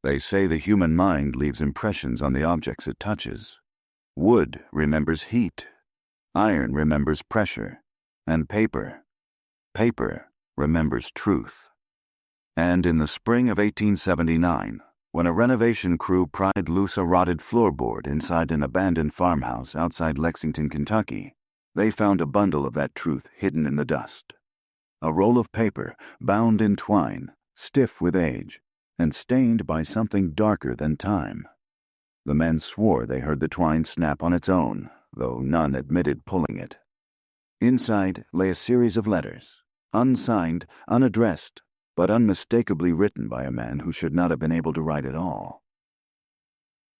They say the human mind leaves impressions on the objects it touches. Wood remembers heat, iron remembers pressure, and paper remembers truth. And in the spring of 1879, when a renovation crew pried loose a rotted floorboard inside an abandoned farmhouse outside Lexington, Kentucky, they found a bundle of that truth hidden in the dust. A roll of paper, bound in twine, stiff with age, and stained by something darker than time. The men swore they heard the twine snap on its own, though none admitted pulling it. Inside lay a series of letters, unsigned, unaddressed, but unmistakably written by a man who should not have been able to write at all.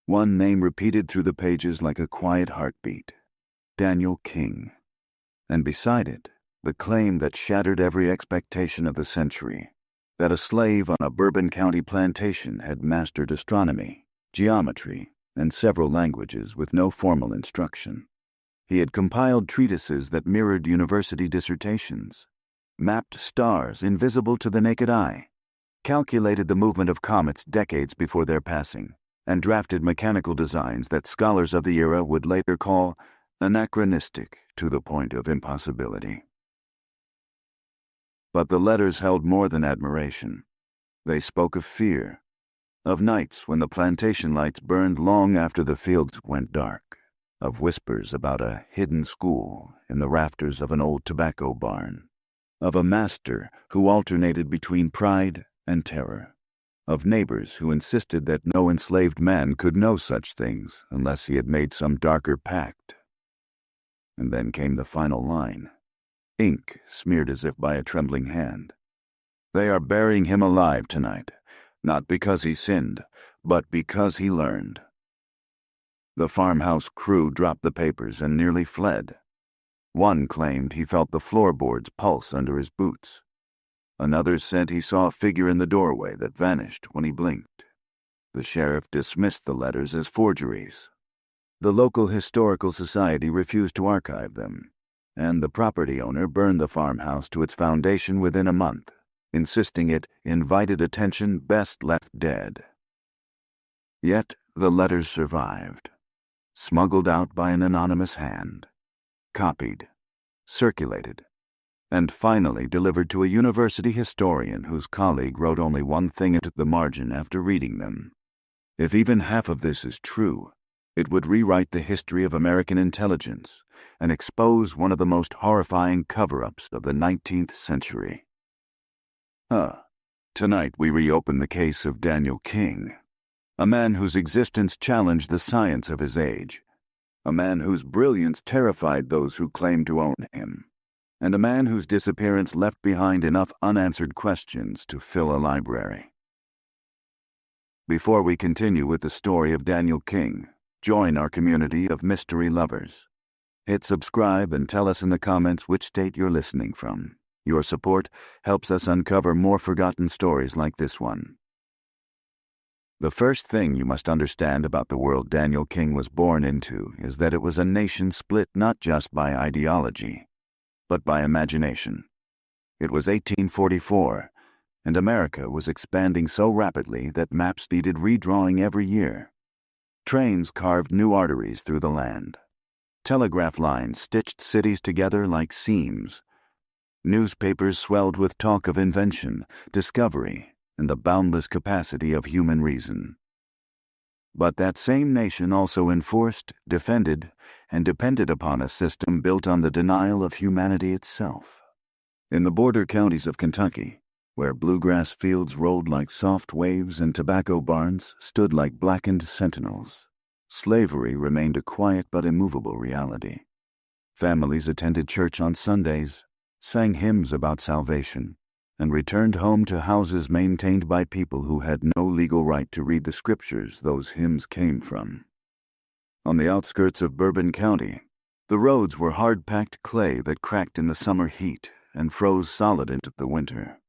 One name repeated through the pages like a quiet heartbeat: Daniel King. And beside it, the claim that shattered every expectation of the century, that a slave on a Bourbon County plantation had mastered astronomy, geometry, and several languages with no formal instruction. He had compiled treatises that mirrored university dissertations, mapped stars invisible to the naked eye, calculated the movement of comets decades before their passing, and drafted mechanical designs that scholars of the era would later call anachronistic to the point of impossibility. But the letters held more than admiration. They spoke of fear, of nights when the plantation lights burned long after the fields went dark, of whispers about a hidden school in the rafters of an old tobacco barn, of a master who alternated between pride and terror, of neighbors who insisted that no enslaved man could know such things unless he had made some darker pact. And then came the final line, ink smeared as if by a trembling hand. They are burying him alive tonight, not because he sinned, but because he learned. The farmhouse crew dropped the papers and nearly fled. One claimed he felt the floorboards pulse under his boots. Another said he saw a figure in the doorway that vanished when he blinked. The sheriff dismissed the letters as forgeries. The local historical society refused to archive them, and the property owner burned the farmhouse to its foundation within a month, insisting it invited attention best left dead. Yet the letters survived, smuggled out by an anonymous hand, copied, circulated, and finally delivered to a university historian whose colleague wrote only one thing at the margin after reading them. If even half of this is true, it would rewrite the history of American intelligence and expose one of the most horrifying cover-ups of the 19th century. Tonight we reopen the case of Daniel King, a man whose existence challenged the science of his age, a man whose brilliance terrified those who claimed to own him, and a man whose disappearance left behind enough unanswered questions to fill a library. Before we continue with the story of Daniel King, join our community of mystery lovers. Hit subscribe and tell us in the comments which state you're listening from. Your support helps us uncover more forgotten stories like this one. The first thing you must understand about the world Daniel King was born into is that it was a nation split not just by ideology, but by imagination. It was 1844, and America was expanding so rapidly that maps needed redrawing every year. Trains carved new arteries through the land. Telegraph lines stitched cities together like seams. Newspapers swelled with talk of invention, discovery, and the boundless capacity of human reason. But that same nation also enforced, defended, and depended upon a system built on the denial of humanity itself. In the border counties of Kentucky, where bluegrass fields rolled like soft waves and tobacco barns stood like blackened sentinels, slavery remained a quiet but immovable reality. Families attended church on Sundays, sang hymns about salvation, and returned home to houses maintained by people who had no legal right to read the scriptures those hymns came from. On the outskirts of Bourbon County, the roads were hard-packed clay that cracked in the summer heat and froze solid into the winter.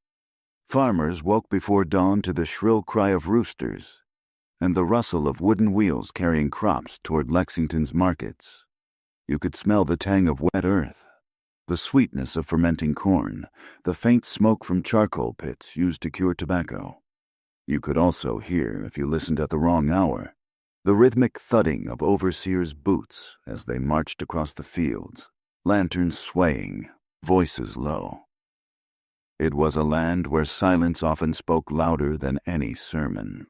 Farmers woke before dawn to the shrill cry of roosters and the rustle of wooden wheels carrying crops toward Lexington's markets. You could smell the tang of wet earth, the sweetness of fermenting corn, the faint smoke from charcoal pits used to cure tobacco. You could also hear, if you listened at the wrong hour, the rhythmic thudding of overseers' boots as they marched across the fields, lanterns swaying, voices low. It was a land where silence often spoke louder than any sermon.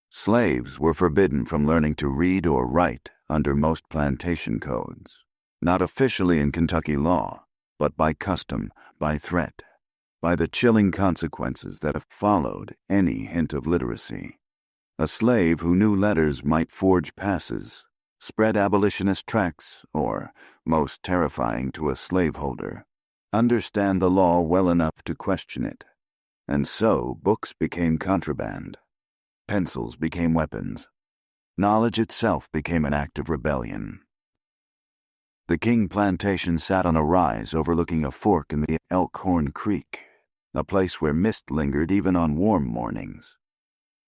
Slaves were forbidden from learning to read or write under most plantation codes, not officially in Kentucky law, but by custom, by threat, by the chilling consequences that have followed any hint of literacy. A slave who knew letters might forge passes, spread abolitionist tracts, or, most terrifying to a slaveholder, understand the law well enough to question it. And so books became contraband. Pencils became weapons. Knowledge itself became an act of rebellion. The King plantation sat on a rise overlooking a fork in the Elkhorn Creek, a place where mist lingered even on warm mornings.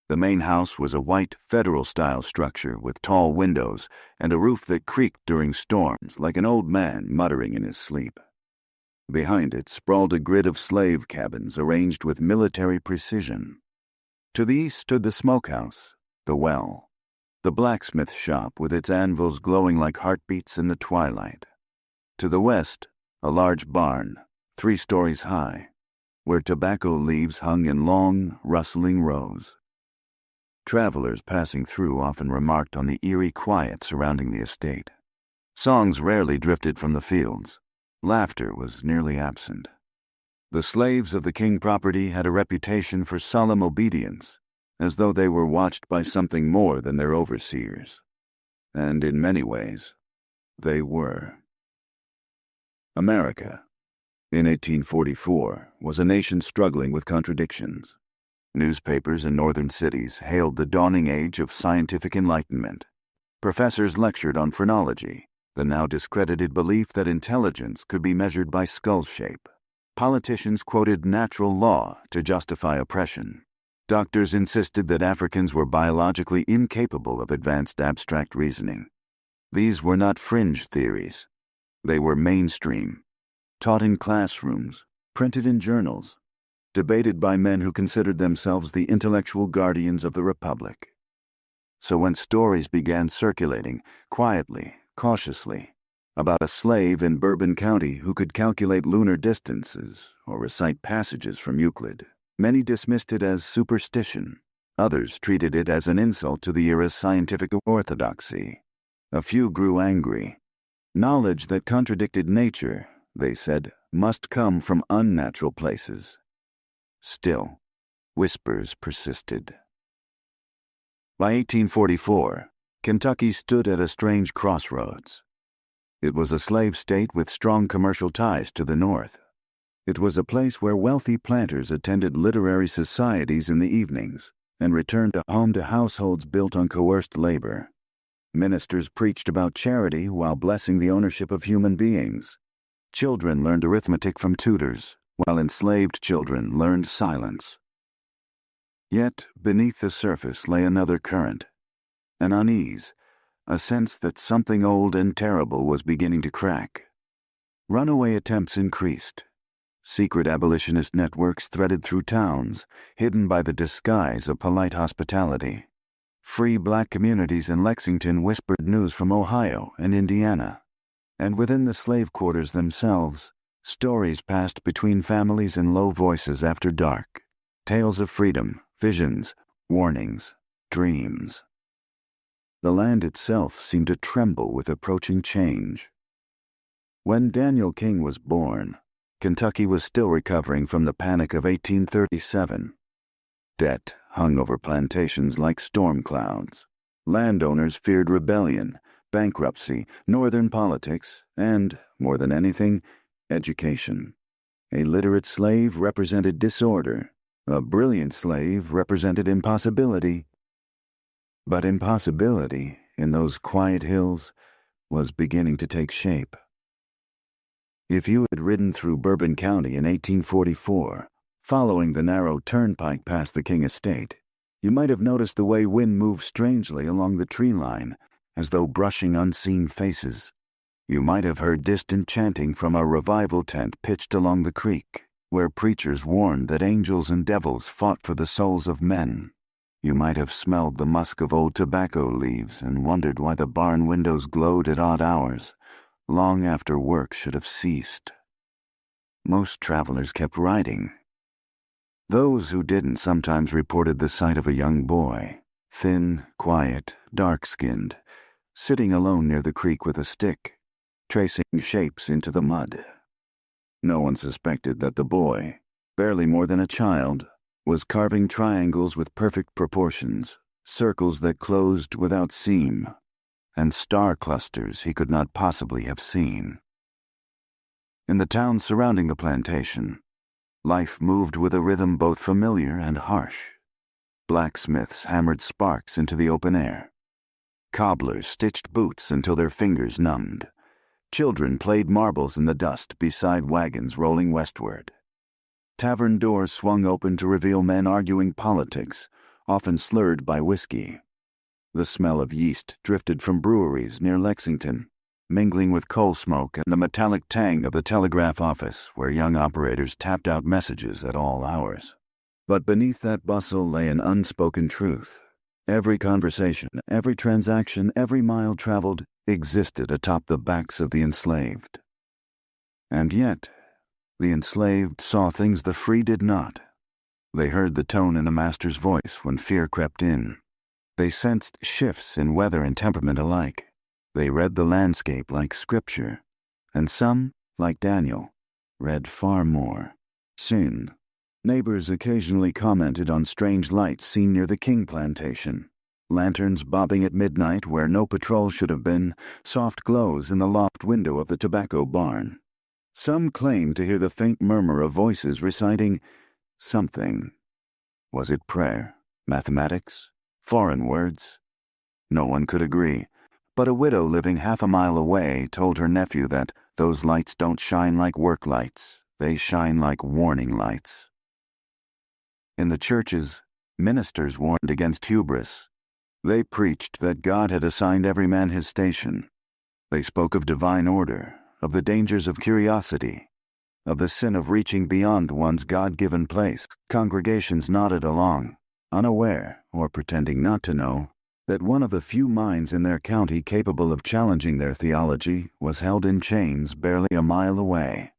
The main house was a white, federal-style structure with tall windows and a roof that creaked during storms like an old man muttering in his sleep. Behind it sprawled a grid of slave cabins arranged with military precision. To the east stood the smokehouse, the well, the blacksmith shop with its anvils glowing like heartbeats in the twilight. To the west, a large barn, 3 stories high, where tobacco leaves hung in long, rustling rows. Travelers passing through often remarked on the eerie quiet surrounding the estate. Songs rarely drifted from the fields. Laughter was nearly absent. The slaves of the King property had a reputation for solemn obedience, as though they were watched by something more than their overseers. And in many ways, they were. America, in 1844, was a nation struggling with contradictions. Newspapers in northern cities hailed the dawning age of scientific enlightenment. Professors lectured on phrenology, the now discredited belief that intelligence could be measured by skull shape. Politicians quoted natural law to justify oppression. Doctors insisted that Africans were biologically incapable of advanced abstract reasoning. These were not fringe theories. They were mainstream, taught in classrooms, printed in journals, debated by men who considered themselves the intellectual guardians of the Republic. So when stories began circulating, quietly, cautiously, about a slave in Bourbon County who could calculate lunar distances or recite passages from Euclid, many dismissed it as superstition. Others treated it as an insult to the era's scientific orthodoxy. A few grew angry. Knowledge that contradicted nature, they said, must come from unnatural places. Still, whispers persisted. By 1844, Kentucky stood at a strange crossroads. It was a slave state with strong commercial ties to the north. It was a place where wealthy planters attended literary societies in the evenings and returned home to households built on coerced labor. Ministers preached about charity while blessing the ownership of human beings. Children learned arithmetic from tutors, while enslaved children learned silence. Yet, beneath the surface lay another current, an unease, a sense that something old and terrible was beginning to crack. Runaway attempts increased. Secret abolitionist networks threaded through towns, hidden by the disguise of polite hospitality. Free black communities in Lexington whispered news from Ohio and Indiana. And within the slave quarters themselves, stories passed between families in low voices after dark. Tales of freedom, visions, warnings, dreams. The land itself seemed to tremble with approaching change. When Daniel King was born, Kentucky was still recovering from the panic of 1837. Debt hung over plantations like storm clouds. Landowners feared rebellion, bankruptcy, northern politics, and, more than anything, education. A literate slave represented disorder. A brilliant slave represented impossibility. But impossibility, in those quiet hills, was beginning to take shape. If you had ridden through Bourbon County in 1844, following the narrow turnpike past the King estate, you might have noticed the way wind moved strangely along the tree line, as though brushing unseen faces. You might have heard distant chanting from a revival tent pitched along the creek. where preachers warned that angels and devils fought for the souls of men. You might have smelled the musk of old tobacco leaves and wondered why the barn windows glowed at odd hours, long after work should have ceased. Most travelers kept riding. Those who didn't sometimes reported the sight of a young boy, thin, quiet, dark-skinned, sitting alone near the creek with a stick, tracing shapes into the mud. No one suspected that the boy, barely more than a child, was carving triangles with perfect proportions, circles that closed without seam, and star clusters he could not possibly have seen. In the towns surrounding the plantation, life moved with a rhythm both familiar and harsh. Blacksmiths hammered sparks into the open air. Cobblers stitched boots until their fingers numbed. Children played marbles in the dust beside wagons rolling westward. Tavern doors swung open to reveal men arguing politics, often slurred by whiskey. The smell of yeast drifted from breweries near Lexington, mingling with coal smoke and the metallic tang of the telegraph office where young operators tapped out messages at all hours. But beneath that bustle lay an unspoken truth. Every conversation, every transaction, every mile traveled existed atop the backs of the enslaved. And yet, the enslaved saw things the free did not. They heard the tone in a master's voice when fear crept in. They sensed shifts in weather and temperament alike. They read the landscape like scripture, and some, like Daniel, read far more. Sin. Neighbors occasionally commented on strange lights seen near the King plantation. Lanterns bobbing at midnight where no patrol should have been, soft glows in the loft window of the tobacco barn. Some claimed to hear the faint murmur of voices reciting something. Was it prayer, mathematics, foreign words? No one could agree, but a widow living half a mile away told her nephew that those lights don't shine like work lights, they shine like warning lights. In the churches, ministers warned against hubris. They preached that God had assigned every man his station. They spoke of divine order, of the dangers of curiosity, of the sin of reaching beyond one's God-given place. Congregations nodded along, unaware, or pretending not to know, that one of the few minds in their county capable of challenging their theology was held in chains barely a mile away.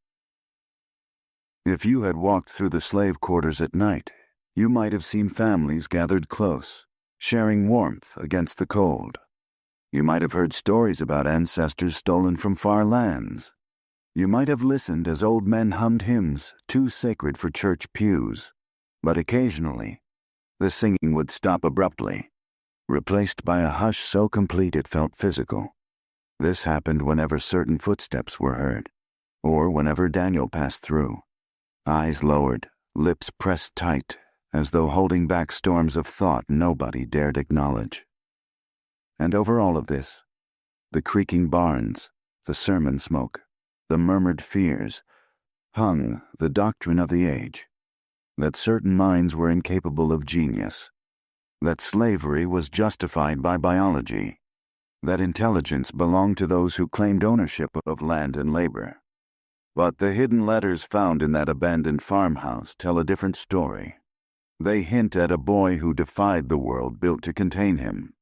If you had walked through the slave quarters at night, you might have seen families gathered close, sharing warmth against the cold. You might have heard stories about ancestors stolen from far lands. You might have listened as old men hummed hymns too sacred for church pews. But occasionally, the singing would stop abruptly, replaced by a hush so complete it felt physical. This happened whenever certain footsteps were heard, or whenever Daniel passed through. Eyes lowered, lips pressed tight, as though holding back storms of thought nobody dared acknowledge. And over all of this, the creaking barns, the sermon smoke, the murmured fears, hung the doctrine of the age, that certain minds were incapable of genius, that slavery was justified by biology, that intelligence belonged to those who claimed ownership of land and labor. But the hidden letters found in that abandoned farmhouse tell a different story. They hint at a boy who defied the world built to contain him,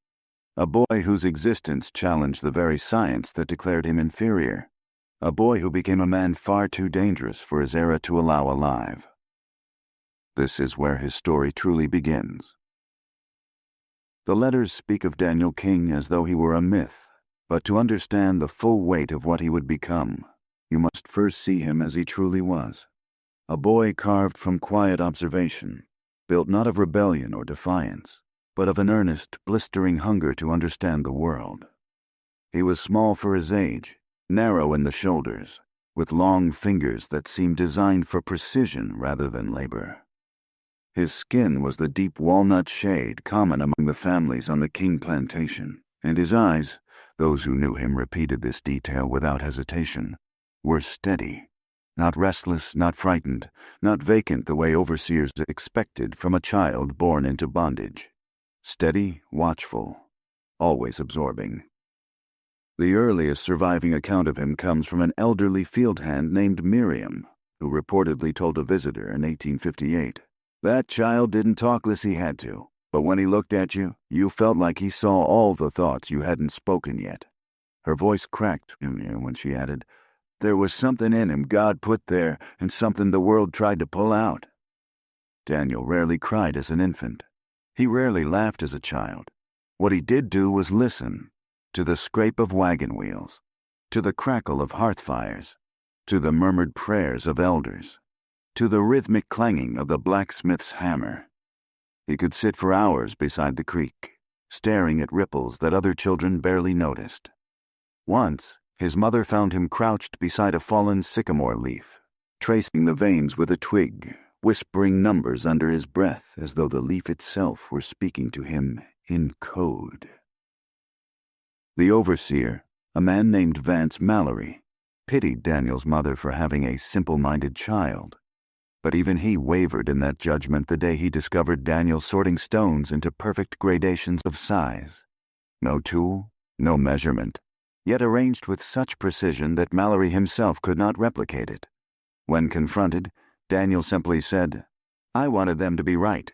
a boy whose existence challenged the very science that declared him inferior, a boy who became a man far too dangerous for his era to allow alive. This is where his story truly begins. The letters speak of Daniel King as though he were a myth, but to understand the full weight of what he would become, you must first see him as he truly was, a boy carved from quiet observation, built not of rebellion or defiance, but of an earnest, blistering hunger to understand the world. He was small for his age, narrow in the shoulders, with long fingers that seemed designed for precision rather than labor. His skin was the deep walnut shade common among the families on the King plantation, and his eyes, those who knew him repeated this detail without hesitation, were steady. Not restless, not frightened, not vacant the way overseers expected from a child born into bondage. Steady, watchful, always absorbing. The earliest surviving account of him comes from an elderly field hand named Miriam, who reportedly told a visitor in 1858, "That child didn't talk unless he had to, but when he looked at you, you felt like he saw all the thoughts you hadn't spoken yet." Her voice cracked when she added, "There was something in him God put there and something the world tried to pull out." Daniel rarely cried as an infant. He rarely laughed as a child. What he did do was listen to the scrape of wagon wheels, to the crackle of hearth fires, to the murmured prayers of elders, to the rhythmic clanging of the blacksmith's hammer. He could sit for hours beside the creek, staring at ripples that other children barely noticed. Once, his mother found him crouched beside a fallen sycamore leaf, tracing the veins with a twig, whispering numbers under his breath as though the leaf itself were speaking to him in code. The overseer, a man named Vance Mallory, pitied Daniel's mother for having a simple-minded child, but even he wavered in that judgment the day he discovered Daniel sorting stones into perfect gradations of size. No tool, no measurement, yet arranged with such precision that Mallory himself could not replicate it. When confronted, Daniel simply said, "I wanted them to be right."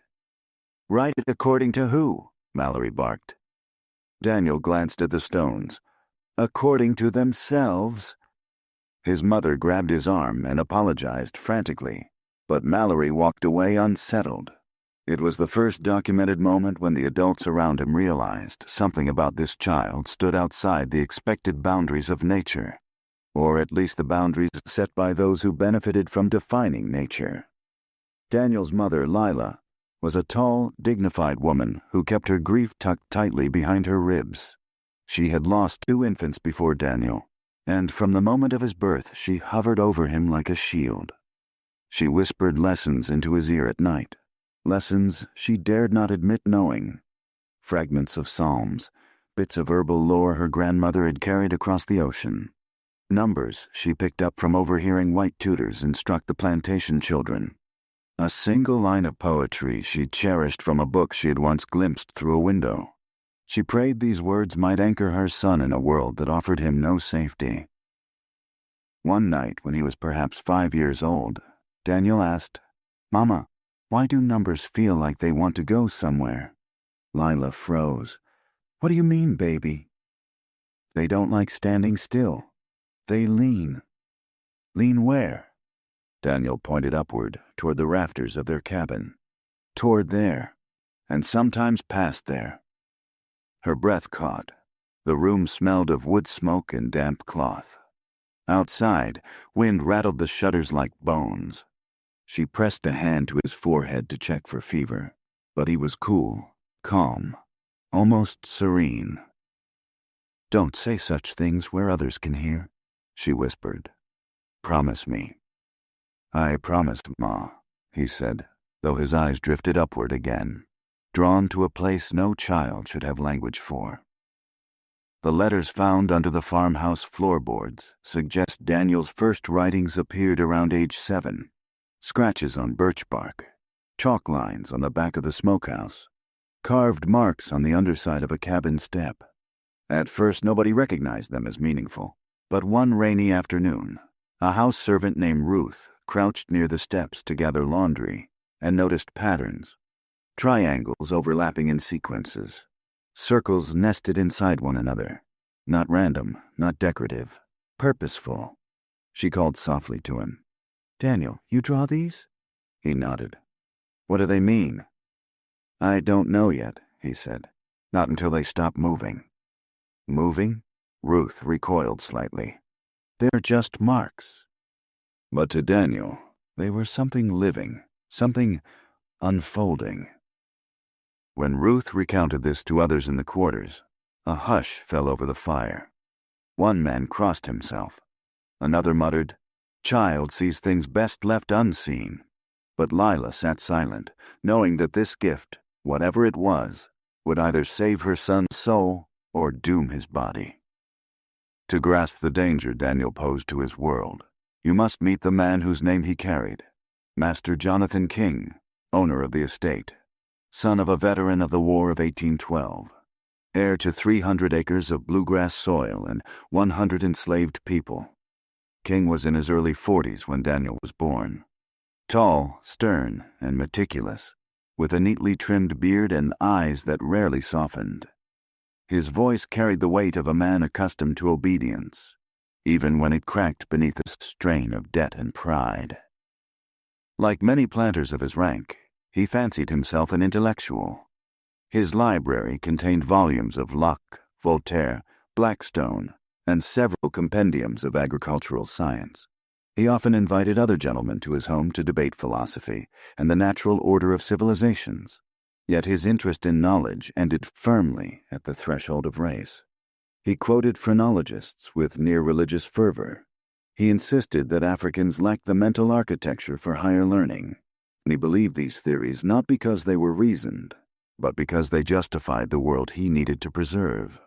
"Right according to who?" Mallory barked. Daniel glanced at the stones. "According to themselves." His mother grabbed his arm and apologized frantically, but Mallory walked away unsettled. It was the first documented moment when the adults around him realized something about this child stood outside the expected boundaries of nature, or at least the boundaries set by those who benefited from defining nature. Daniel's mother, Lila, was a tall, dignified woman who kept her grief tucked tightly behind her ribs. She had lost 2 infants before Daniel, and from the moment of his birth she hovered over him like a shield. She whispered lessons into his ear at night, lessons she dared not admit knowing, fragments of psalms, bits of herbal lore her grandmother had carried across the ocean, numbers she picked up from overhearing white tutors instruct the plantation children. A single line of poetry she cherished from a book she had once glimpsed through a window. She prayed these words might anchor her son in a world that offered him no safety. One night, when he was perhaps 5 years old, Daniel asked, "Mama, why do numbers feel like they want to go somewhere?" Lila froze. "What do you mean, baby?" "They don't like standing still. They lean." "Lean where?" Daniel pointed upward, toward the rafters of their cabin. "Toward there, and sometimes past there." Her breath caught. The room smelled of wood smoke and damp cloth. Outside, wind rattled the shutters like bones. She pressed a hand to his forehead to check for fever, but he was cool, calm, almost serene. "Don't say such things where others can hear," she whispered. "Promise me." "I promised, Ma," he said, though his eyes drifted upward again, drawn to a place no child should have language for. The letters found under the farmhouse floorboards suggest Daniel's first writings appeared around age 7. Scratches on birch bark, chalk lines on the back of the smokehouse, carved marks on the underside of a cabin step. At first nobody recognized them as meaningful, but one rainy afternoon, a house servant named Ruth crouched near the steps to gather laundry and noticed patterns, triangles overlapping in sequences, circles nested inside one another, not random, not decorative, purposeful. She called softly to him. "Daniel, you draw these?" He nodded. "What do they mean?" "I don't know yet," he said. "Not until they stop moving." "Moving?" Ruth recoiled slightly. "They're just marks." But to Daniel, they were something living, something unfolding. When Ruth recounted this to others in the quarters, a hush fell over the fire. One man crossed himself. Another muttered, "Child sees things best left unseen." But Lila sat silent, knowing that this gift, whatever it was, would either save her son's soul or doom his body. To grasp the danger Daniel posed to his world, you must meet the man whose name he carried, Master Jonathan King, owner of the estate, son of a veteran of the War of 1812, heir to 300 acres of bluegrass soil and 100 enslaved people. King was in his early 40s when Daniel was born. Tall, stern, and meticulous, with a neatly trimmed beard and eyes that rarely softened. His voice carried the weight of a man accustomed to obedience, even when it cracked beneath a strain of debt and pride. Like many planters of his rank, he fancied himself an intellectual. His library contained volumes of Locke, Voltaire, Blackstone, and several compendiums of agricultural science. He often invited other gentlemen to his home to debate philosophy and the natural order of civilizations, yet his interest in knowledge ended firmly at the threshold of race. He quoted phrenologists with near-religious fervor. He insisted that Africans lacked the mental architecture for higher learning, and he believed these theories not because they were reasoned, but because they justified the world he needed to preserve.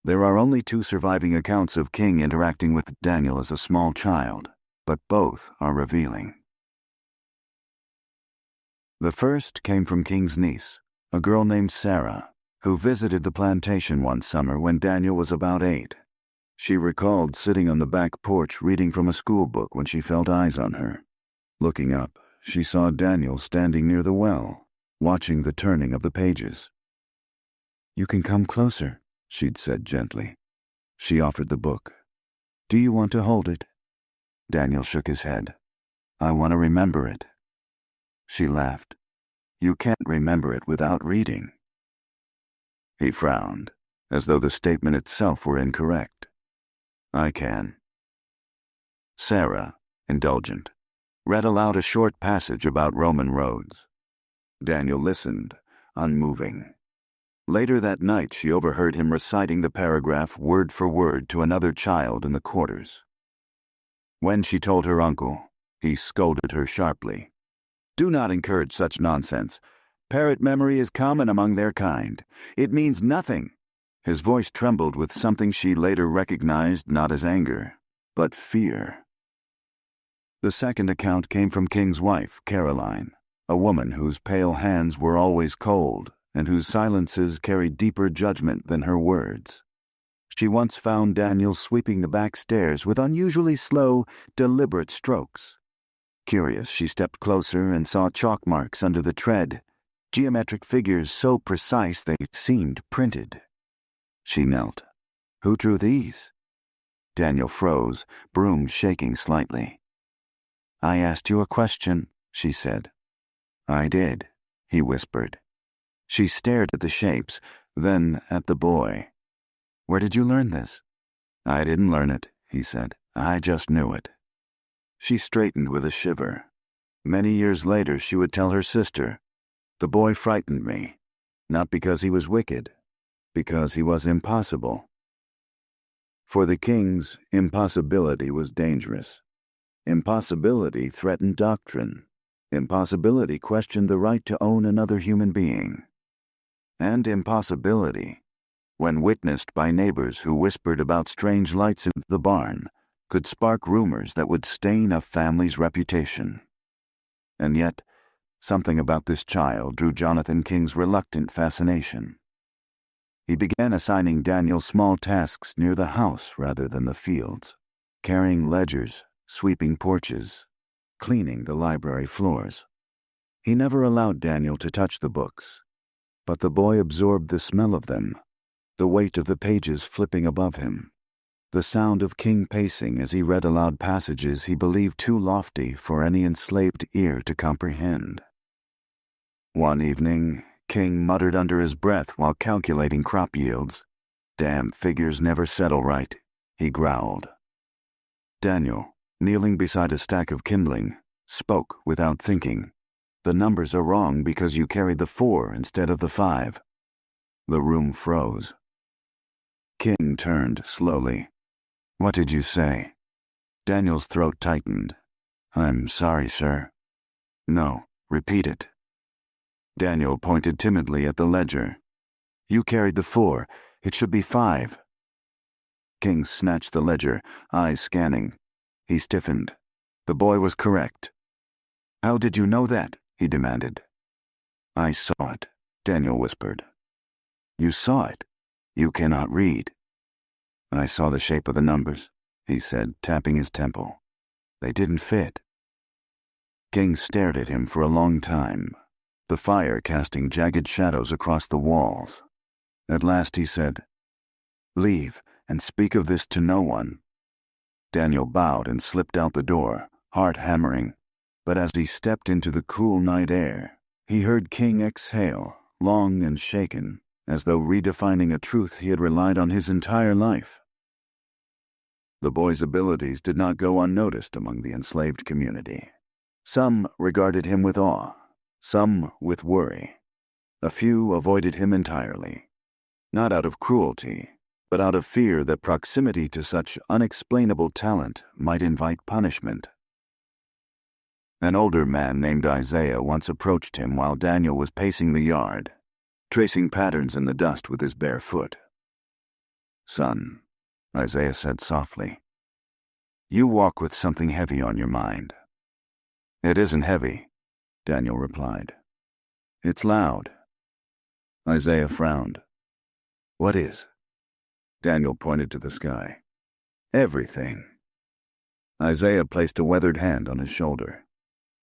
There are only 2 surviving accounts of King interacting with Daniel as a small child, but both are revealing. The first came from King's niece, a girl named Sarah, who visited the plantation one summer when Daniel was about 8. She recalled sitting on the back porch reading from a school book when she felt eyes on her. Looking up, she saw Daniel standing near the well, watching the turning of the pages. "You can come closer," she'd said gently. She offered the book. "Do you want to hold it?" Daniel shook his head. "I want to remember it." She laughed. "You can't remember it without reading." He frowned, as though the statement itself were incorrect. "I can." Sarah, indulgent, read aloud a short passage about Roman roads. Daniel listened, unmoving. Later that night she overheard him reciting the paragraph word for word to another child in the quarters. When she told her uncle, he scolded her sharply. "Do not encourage such nonsense. Parrot memory is common among their kind. It means nothing." His voice trembled with something she later recognized not as anger, but fear. The second account came from King's wife, Caroline, a woman whose pale hands were always cold and whose silences carried deeper judgment than her words. She once found Daniel sweeping the back stairs with unusually slow, deliberate strokes. Curious, she stepped closer and saw chalk marks under the tread, geometric figures so precise they seemed printed. She knelt. "Who drew these?" Daniel froze, broom shaking slightly. "I asked you a question," she said. "I did," he whispered. She stared at the shapes, then at the boy. "Where did you learn this?" "I didn't learn it," he said. "I just knew it." She straightened with a shiver. Many years later she would tell her sister, "The boy frightened me, not because he was wicked, because he was impossible." For the Kings, impossibility was dangerous. Impossibility threatened doctrine. Impossibility questioned the right to own another human being. And impossibility, when witnessed by neighbors who whispered about strange lights in the barn, could spark rumors that would stain a family's reputation. And yet, something about this child drew Jonathan King's reluctant fascination. He began assigning Daniel small tasks near the house rather than the fields, carrying ledgers, sweeping porches, cleaning the library floors. He never allowed Daniel to touch the books, but the boy absorbed the smell of them, the weight of the pages flipping above him, the sound of King pacing as he read aloud passages he believed too lofty for any enslaved ear to comprehend. One evening, King muttered under his breath while calculating crop yields. "Damn figures never settle right," he growled. Daniel, kneeling beside a stack of kindling, spoke without thinking. "The numbers are wrong because you carried the 4 instead of the 5. The room froze. King turned slowly. "What did you say?" Daniel's throat tightened. "I'm sorry, sir." "No, repeat it." Daniel pointed timidly at the ledger. "You carried the 4. It should be 5. King snatched the ledger, eyes scanning. He stiffened. The boy was correct. "How did you know that?" he demanded. "I saw it," Daniel whispered. "You saw it? You cannot read." "I saw the shape of the numbers. he said, tapping his temple. They didn't fit. King stared at him for a long time, the fire casting jagged shadows across the walls. At last he said, "Leave, and speak of this to no one." Daniel bowed and slipped out the door, heart hammering. But as he stepped into the cool night air, he heard King exhale, long and shaken, as though redefining a truth he had relied on his entire life. The boy's abilities did not go unnoticed among the enslaved community. Some regarded him with awe, some with worry. A few avoided him entirely, not out of cruelty, but out of fear that proximity to such unexplainable talent might invite punishment. An older man named Isaiah once approached him while Daniel was pacing the yard, tracing patterns in the dust with his bare foot. "Son," Isaiah said softly, "you walk with something heavy on your mind." "It isn't heavy," Daniel replied. "It's loud." Isaiah frowned. "What is?" Daniel pointed to the sky. "Everything." Isaiah placed a weathered hand on his shoulder.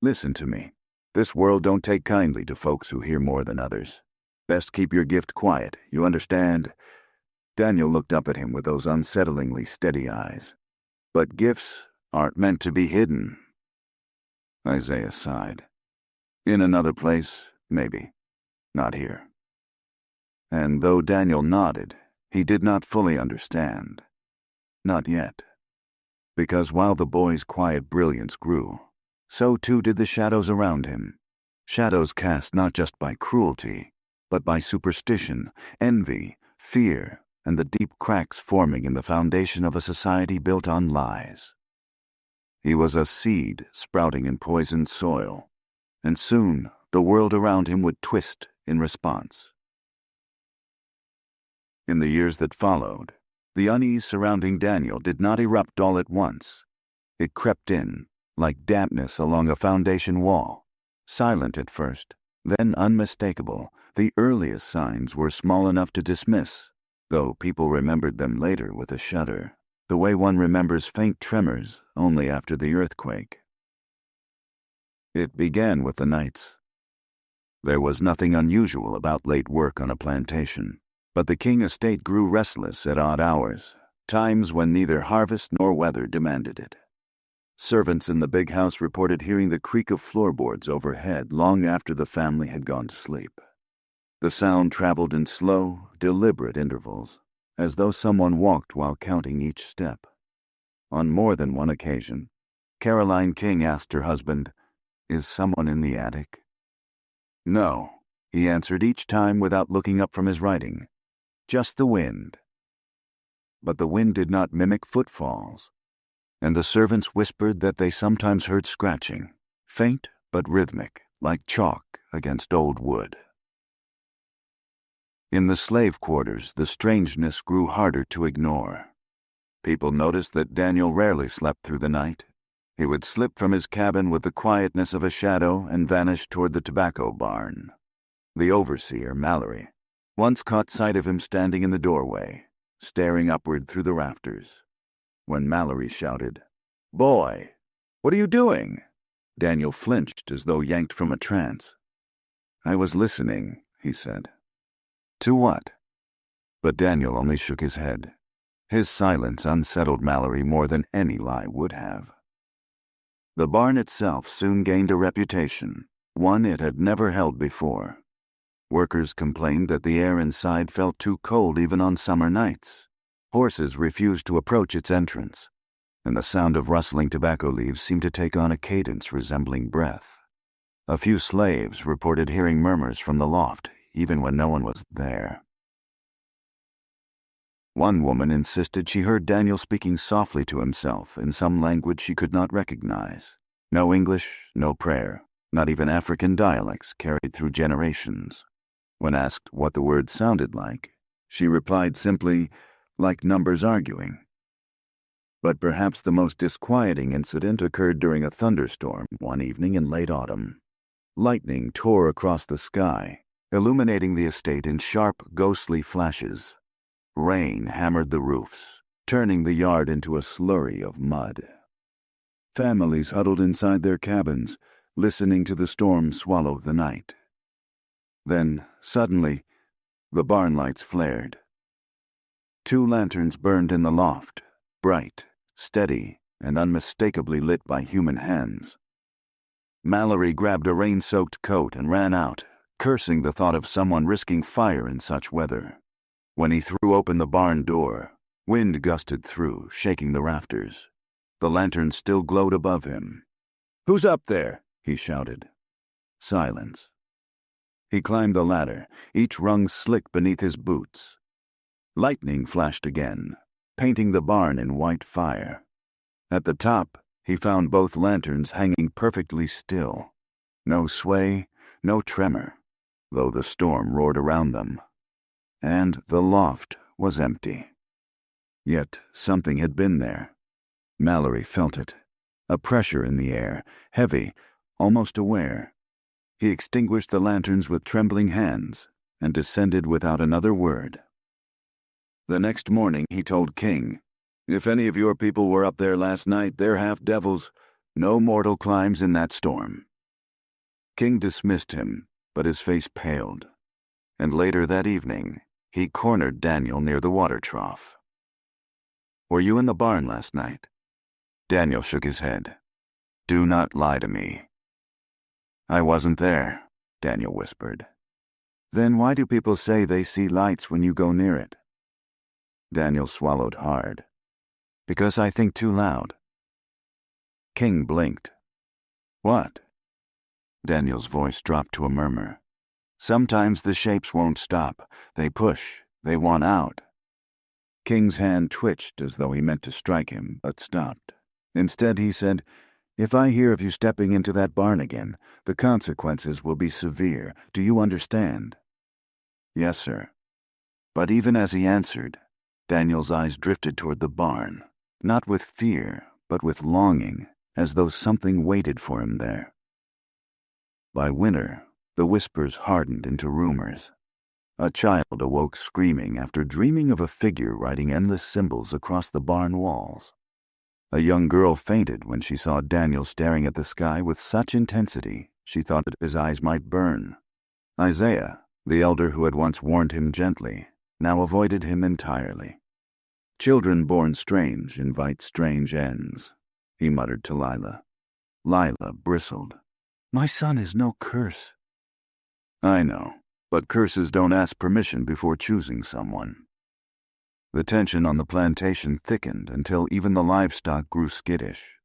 "Listen to me. This world don't take kindly to folks who hear more than others. Best keep your gift quiet, you understand?" Daniel looked up at him with those unsettlingly steady eyes. "But gifts aren't meant to be hidden." Isaiah sighed. "In another place, maybe. Not here." And though Daniel nodded, he did not fully understand. Not yet. Because while the boy's quiet brilliance grew, so too did the shadows around him. Shadows cast not just by cruelty, but by superstition, envy, fear, and the deep cracks forming in the foundation of a society built on lies. He was a seed sprouting in poisoned soil, and soon the world around him would twist in response. In the years that followed, the unease surrounding Daniel did not erupt all at once. It crept in, like dampness along a foundation wall, silent at first, then unmistakable. The earliest signs were small enough to dismiss, though people remembered them later with a shudder, the way one remembers faint tremors only after the earthquake. It began with the nights. There was nothing unusual about late work on a plantation, but the King estate grew restless at odd hours, times when neither harvest nor weather demanded it. Servants in the big house reported hearing the creak of floorboards overhead long after the family had gone to sleep. The sound traveled in slow, deliberate intervals, as though someone walked while counting each step. On more than one occasion, Caroline King asked her husband, "Is someone in the attic?" "No," he answered each time without looking up from his writing. "Just the wind." But the wind did not mimic footfalls, and the servants whispered that they sometimes heard scratching, faint but rhythmic, like chalk against old wood. In the slave quarters, the strangeness grew harder to ignore. People noticed that Daniel rarely slept through the night. He would slip from his cabin with the quietness of a shadow and vanish toward the tobacco barn. The overseer, Mallory, once caught sight of him standing in the doorway, staring upward through the rafters. When Mallory shouted, "Boy, what are you doing?" Daniel flinched as though yanked from a trance. "I was listening," he said. "To what?" But Daniel only shook his head. His silence unsettled Mallory more than any lie would have. The barn itself soon gained a reputation, one it had never held before. Workers complained that the air inside felt too cold even on summer nights. Horses refused to approach its entrance, and the sound of rustling tobacco leaves seemed to take on a cadence resembling breath. A few slaves reported hearing murmurs from the loft, even when no one was there. One woman insisted she heard Daniel speaking softly to himself in some language she could not recognize. No English, no prayer, not even African dialects carried through generations. When asked what the words sounded like, she replied simply, "Like numbers arguing." But perhaps the most disquieting incident occurred during a thunderstorm one evening in late autumn. Lightning tore across the sky, illuminating the estate in sharp, ghostly flashes. Rain hammered the roofs, turning the yard into a slurry of mud. Families huddled inside their cabins, listening to the storm swallow the night. Then, suddenly, the barn lights flared. 2 lanterns burned in the loft, bright, steady, and unmistakably lit by human hands. Mallory grabbed a rain-soaked coat and ran out, cursing the thought of someone risking fire in such weather. When he threw open the barn door, wind gusted through, shaking the rafters. The lantern still glowed above him. "Who's up there?" he shouted. Silence. He climbed the ladder, each rung slick beneath his boots. Lightning flashed again, painting the barn in white fire. At the top, he found both lanterns hanging perfectly still. No sway, no tremor, though the storm roared around them. And the loft was empty. Yet something had been there. Mallory felt it, a pressure in the air, heavy, almost aware. He extinguished the lanterns with trembling hands and descended without another word. The next morning he told King, "If any of your people were up there last night, they're half devils. No mortal climbs in that storm." King dismissed him, but his face paled. And later that evening, he cornered Daniel near the water trough. "Were you in the barn last night?" Daniel shook his head. "Do not lie to me." "I wasn't there," Daniel whispered. "Then why do people say they see lights when you go near it?" Daniel swallowed hard. "Because I think too loud." King blinked. "What?" Daniel's voice dropped to a murmur. "Sometimes the shapes won't stop. They push. They want out." King's hand twitched as though he meant to strike him, but stopped. Instead, he said, "If I hear of you stepping into that barn again, the consequences will be severe. Do you understand?" "Yes, sir." But even as he answered, Daniel's eyes drifted toward the barn, not with fear, but with longing, as though something waited for him there. By winter, the whispers hardened into rumors. A child awoke screaming after dreaming of a figure writing endless symbols across the barn walls. A young girl fainted when she saw Daniel staring at the sky with such intensity she thought that his eyes might burn. Isaiah, the elder who had once warned him gently, now avoided him entirely. "Children born strange invite strange ends," he muttered to Lila. Lila bristled. "My son is no curse." "I know, but curses don't ask permission before choosing someone." The tension on the plantation thickened until even the livestock grew skittish.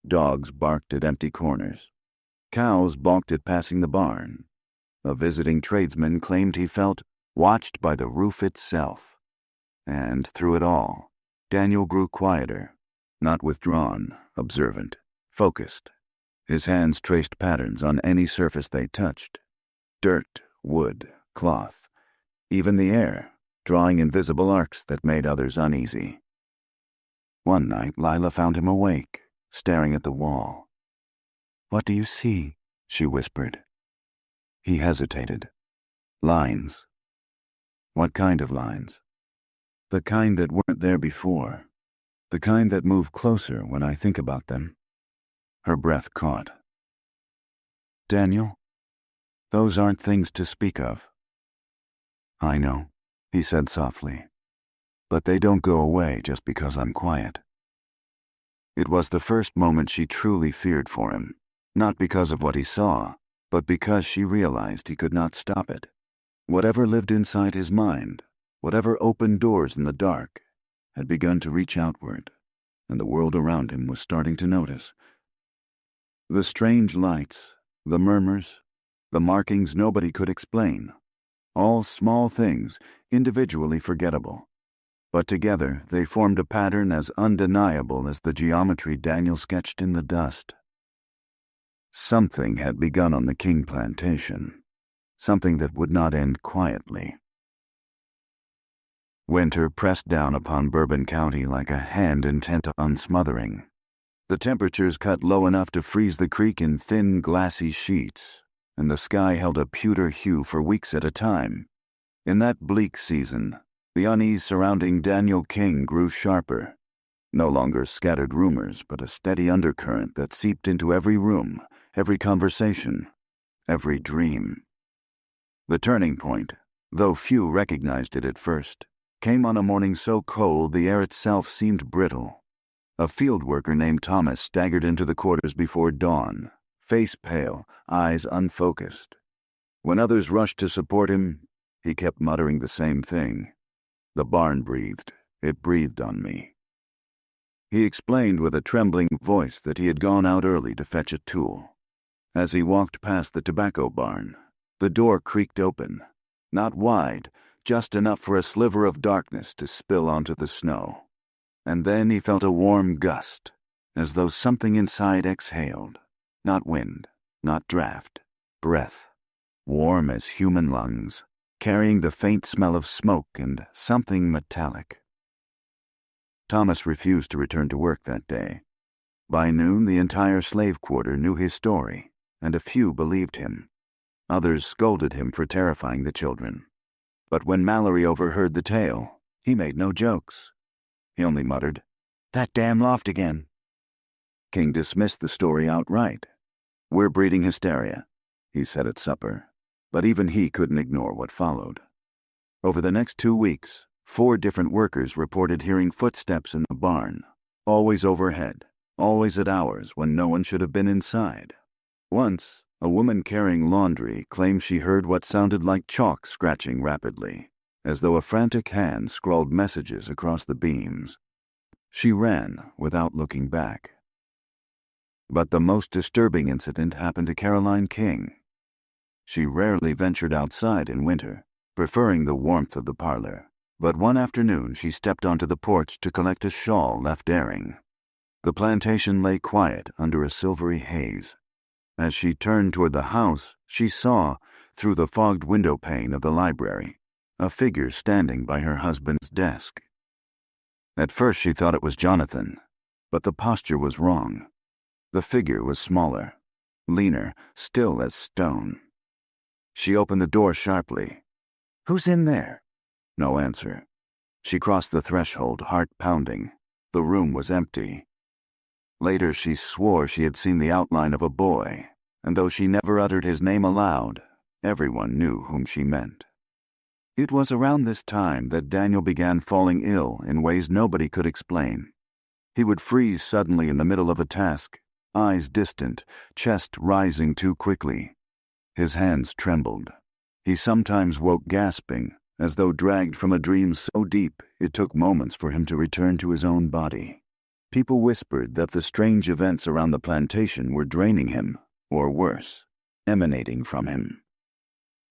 Dogs barked at empty corners. Cows balked at passing the barn. A visiting tradesman claimed he felt watched by the roof itself. And through it all, Daniel grew quieter, not withdrawn, observant, focused. His hands traced patterns on any surface they touched. Dirt, wood, cloth, even the air, drawing invisible arcs that made others uneasy. One night, Lila found him awake, staring at the wall. "What do you see?" she whispered. He hesitated. "Lines." "What kind of lines?" "The kind that weren't there before. The kind that move closer when I think about them." Her breath caught. "Daniel, those aren't things to speak of." "I know," he said softly, "but they don't go away just because I'm quiet." It was the first moment she truly feared for him, not because of what he saw, but because she realized he could not stop it. Whatever lived inside his mind, whatever opened doors in the dark, had begun to reach outward, and the world around him was starting to notice. The strange lights, the murmurs, the markings nobody could explain, all small things, individually forgettable. But together they formed a pattern as undeniable as the geometry Daniel sketched in the dust. Something had begun on the King plantation, something that would not end quietly. Winter pressed down upon Bourbon County like a hand intent on smothering. The temperatures cut low enough to freeze the creek in thin, glassy sheets, and the sky held a pewter hue for weeks at a time. In that bleak season, The unease surrounding Daniel King grew sharper. No longer scattered rumors, but a steady undercurrent that seeped into every room, every conversation, every dream. The turning point, though few recognized it at first, came on a morning so cold the air itself seemed brittle. A field worker named Thomas staggered into the quarters before dawn, face pale, eyes unfocused. When others rushed to support him, he kept muttering the same thing. The barn breathed. It breathed on me. He explained with a trembling voice that he had gone out early to fetch a tool. As he walked past the tobacco barn, the door creaked open, not wide, just enough for a sliver of darkness to spill onto the snow. And then he felt a warm gust, as though something inside exhaled. Not wind, not draft, breath, warm as human lungs, carrying the faint smell of smoke and something metallic. Thomas refused to return to work that day. By noon, the entire slave quarter knew his story, and a few believed him. Others scolded him for terrifying the children. But when Mallory overheard the tale, he made no jokes. He only muttered, "That damn loft again." King dismissed the story outright. "We're breeding hysteria," he said at supper, but even he couldn't ignore what followed. Over the next 2 weeks, 4 different workers reported hearing footsteps in the barn, always overhead, always at hours when no one should have been inside. Once, a woman carrying laundry claimed she heard what sounded like chalk scratching rapidly, as though a frantic hand scrawled messages across the beams. She ran without looking back. But the most disturbing incident happened to Caroline King. She rarely ventured outside in winter, preferring the warmth of the parlor. But one afternoon she stepped onto the porch to collect a shawl left airing. The plantation lay quiet under a silvery haze. As she turned toward the house, she saw, through the fogged window pane of the library, a figure standing by her husband's desk. At first she thought it was Jonathan, but the posture was wrong. The figure was smaller, leaner, still as stone. She opened the door sharply. "Who's in there?" No answer. She crossed the threshold, heart pounding. The room was empty. Later she swore she had seen the outline of a boy, and though she never uttered his name aloud, everyone knew whom she meant. It was around this time that Daniel began falling ill in ways nobody could explain. He would freeze suddenly in the middle of a task, eyes distant, chest rising too quickly. His hands trembled. He sometimes woke gasping, as though dragged from a dream so deep it took moments for him to return to his own body. People whispered that the strange events around the plantation were draining him, or worse, emanating from him.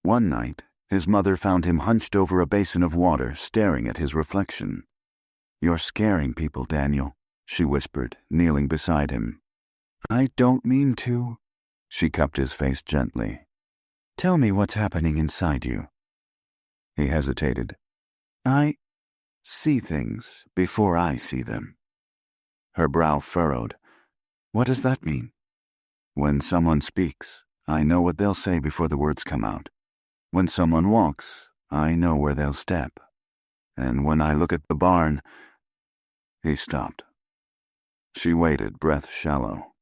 One night, his mother found him hunched over a basin of water, staring at his reflection. "You're scaring people, Daniel," she whispered, kneeling beside him. "I don't mean to." She cupped his face gently. "Tell me what's happening inside you." He hesitated. "I see things before I see them." Her brow furrowed. "What does that mean?" "When someone speaks, I know what they'll say before the words come out. When someone walks, I know where they'll step. And when I look at the barn..." He stopped. She waited, breath shallow.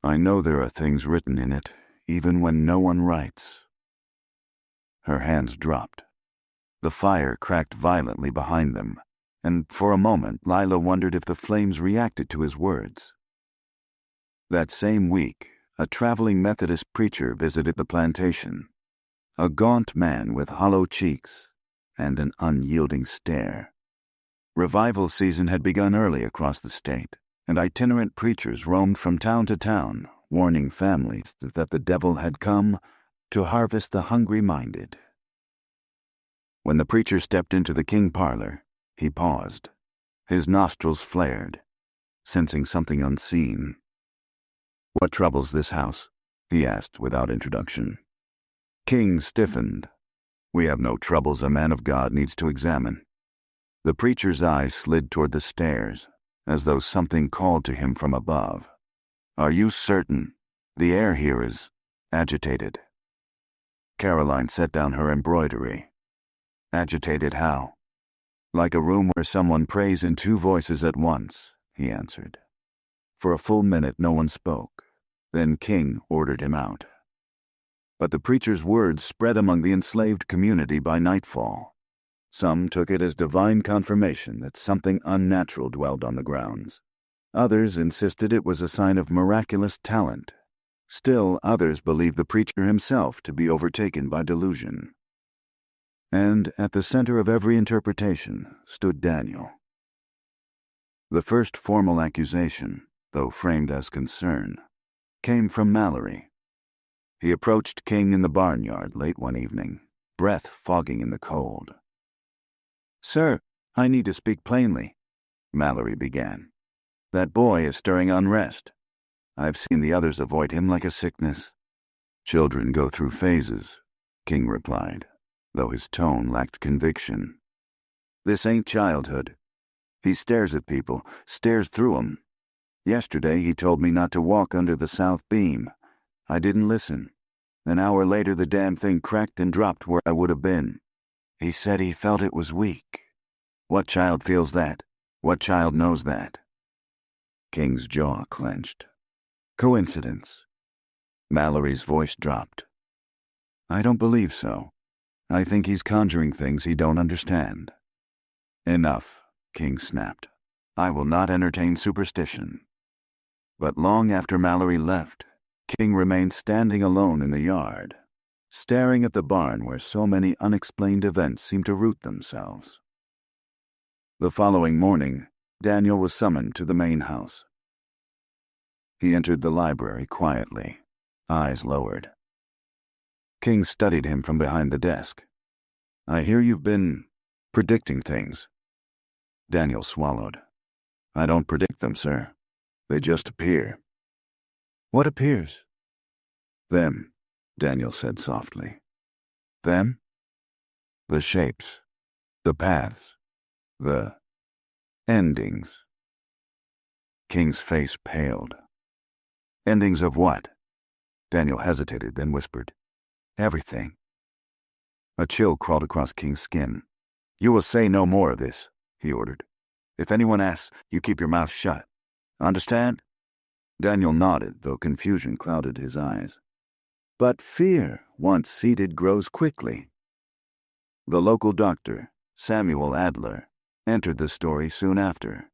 "I know there are things written in it, even when no one writes." Her hands dropped. The fire cracked violently behind them, and for a moment Lila wondered if the flames reacted to his words. That same week, a traveling Methodist preacher visited the plantation. A gaunt man with hollow cheeks and an unyielding stare. Revival season had begun early across the state, and itinerant preachers roamed from town to town, warning families that the devil had come to harvest the hungry-minded. When the preacher stepped into the King parlor, he paused. His nostrils flared, sensing something unseen. "What troubles this house?" he asked without introduction. King stiffened. "We have no troubles a man of God needs to examine." The preacher's eyes slid toward the stairs, as though something called to him from above. "Are you certain? The air here is agitated." Caroline set down her embroidery. Agitated how? Like a room where someone prays in two voices at once, he answered. For a full minute no one spoke. Then King ordered him out. But the preacher's words spread among the enslaved community by nightfall. Some took it as divine confirmation that something unnatural dwelled on the grounds. Others insisted it was a sign of miraculous talent. Still others believed the preacher himself to be overtaken by delusion. And at the center of every interpretation stood Daniel. The first formal accusation, though framed as concern, came from Mallory. He approached King in the barnyard late one evening, breath fogging in the cold. "Sir, I need to speak plainly," Mallory began. "That boy is stirring unrest. I've seen the others avoid him like a sickness." "Children go through phases," King replied, though his tone lacked conviction. "This ain't childhood. He stares at people, stares through 'em. Yesterday he told me not to walk under the south beam. I didn't listen. An hour later the damn thing cracked and dropped where I would have been. He said he felt it was weak. What child feels that? What child knows that?" King's jaw clenched. "Coincidence?" Mallory's voice dropped. "I don't believe so. I think he's conjuring things he don't understand." "Enough," King snapped. "I will not entertain superstition." But long after Mallory left, King remained standing alone in the yard, staring at the barn where so many unexplained events seemed to root themselves. The following morning, Daniel was summoned to the main house. He entered the library quietly, eyes lowered. King studied him from behind the desk. "I hear you've been predicting things." Daniel swallowed. "I don't predict them, sir. They just appear." "What appears?" "Them," Daniel said softly. "Them?" "The shapes, the paths, the endings." King's face paled. "Endings of what?" Daniel hesitated, then whispered, "Everything." A chill crawled across King's skin. "You will say no more of this," he ordered. "If anyone asks, you keep your mouth shut. Understand?" Daniel nodded, though confusion clouded his eyes. "But fear, once seated, grows quickly." The local doctor, Samuel Adler, entered the story soon after.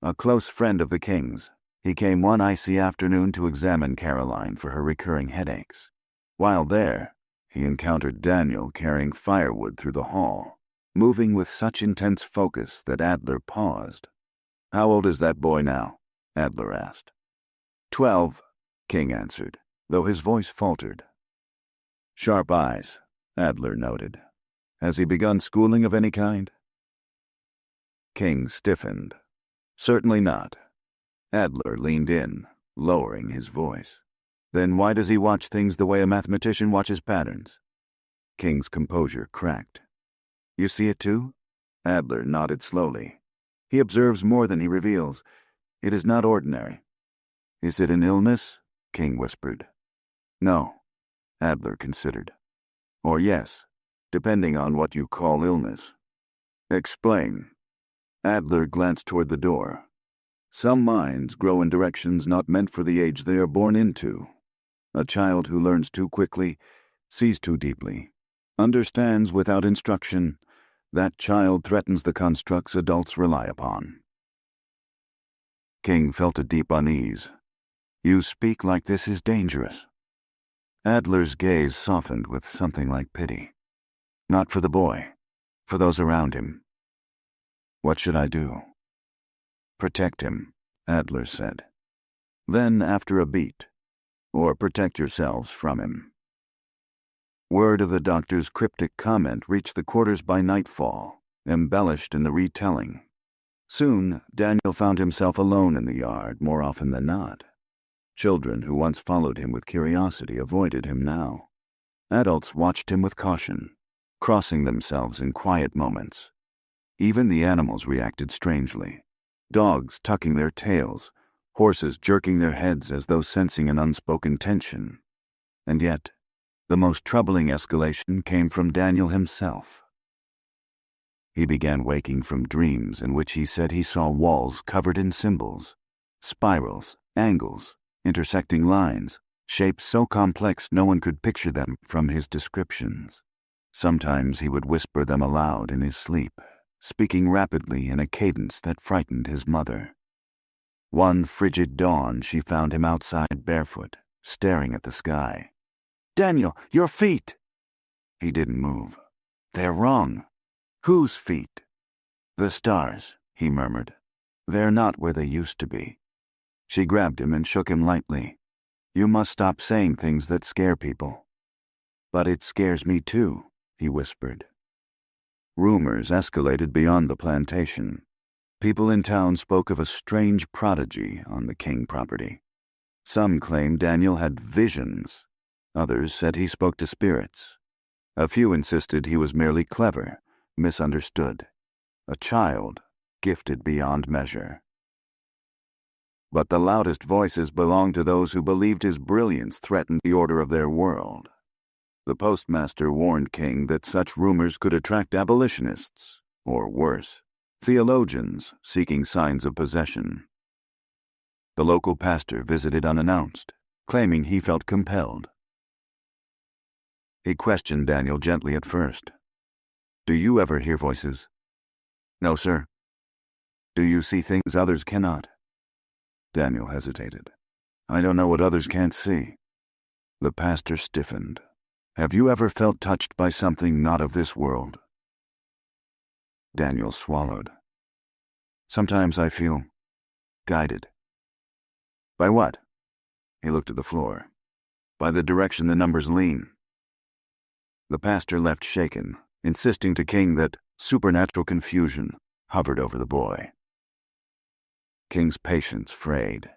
A close friend of the King's, he came one icy afternoon to examine Caroline for her recurring headaches. While there, he encountered Daniel carrying firewood through the hall, moving with such intense focus that Adler paused. "How old is that boy now?" Adler asked. 12, King answered, though his voice faltered. "Sharp eyes," Adler noted. "Has he begun schooling of any kind?" King stiffened. "Certainly not." Adler leaned in, lowering his voice. "Then why does he watch things the way a mathematician watches patterns?" King's composure cracked. "You see it too?" Adler nodded slowly. "He observes more than he reveals. It is not ordinary." "Is it an illness?" King whispered. "No," Adler considered. "Or yes, depending on what you call illness." "Explain." Adler glanced toward the door. "Some minds grow in directions not meant for the age they are born into. A child who learns too quickly, sees too deeply, understands without instruction, that child threatens the constructs adults rely upon." King felt a deep unease. "You speak like this is dangerous." Adler's gaze softened with something like pity. "Not for the boy, for those around him." "What should I do?" "Protect him," Adler said. Then, after a beat, "Or protect yourselves from him." Word of the doctor's cryptic comment reached the quarters by nightfall, embellished in the retelling. Soon, Daniel found himself alone in the yard more often than not. Children who once followed him with curiosity avoided him now. Adults watched him with caution, crossing themselves in quiet moments. Even the animals reacted strangely. Dogs tucking their tails, horses jerking their heads as though sensing an unspoken tension. And yet, the most troubling escalation came from Daniel himself. He began waking from dreams in which he said he saw walls covered in symbols, spirals, angles, intersecting lines, shapes so complex no one could picture them from his descriptions. Sometimes he would whisper them aloud in his sleep, speaking rapidly in a cadence that frightened his mother. One frigid dawn she found him outside barefoot, staring at the sky. "Daniel, your feet!" He didn't move. "They're wrong." "Whose feet?" "The stars," he murmured. "They're not where they used to be." She grabbed him and shook him lightly. "You must stop saying things that scare people." "But it scares me too," he whispered. Rumors escalated beyond the plantation. People in town spoke of a strange prodigy on the King property. Some claimed Daniel had visions. Others said he spoke to spirits. A few insisted he was merely clever, misunderstood. A child, gifted beyond measure. But the loudest voices belonged to those who believed his brilliance threatened the order of their world. The postmaster warned King that such rumors could attract abolitionists, or worse, theologians seeking signs of possession. The local pastor visited unannounced, claiming he felt compelled. He questioned Daniel gently at first. "Do you ever hear voices?" "No, sir." "Do you see things others cannot?" Daniel hesitated. "I don't know what others can't see." The pastor stiffened. "Have you ever felt touched by something not of this world?" Daniel swallowed. "Sometimes I feel guided." "By what?" He looked at the floor. "By the direction the numbers lean." The pastor left shaken, insisting to King that supernatural confusion hovered over the boy. King's patience frayed.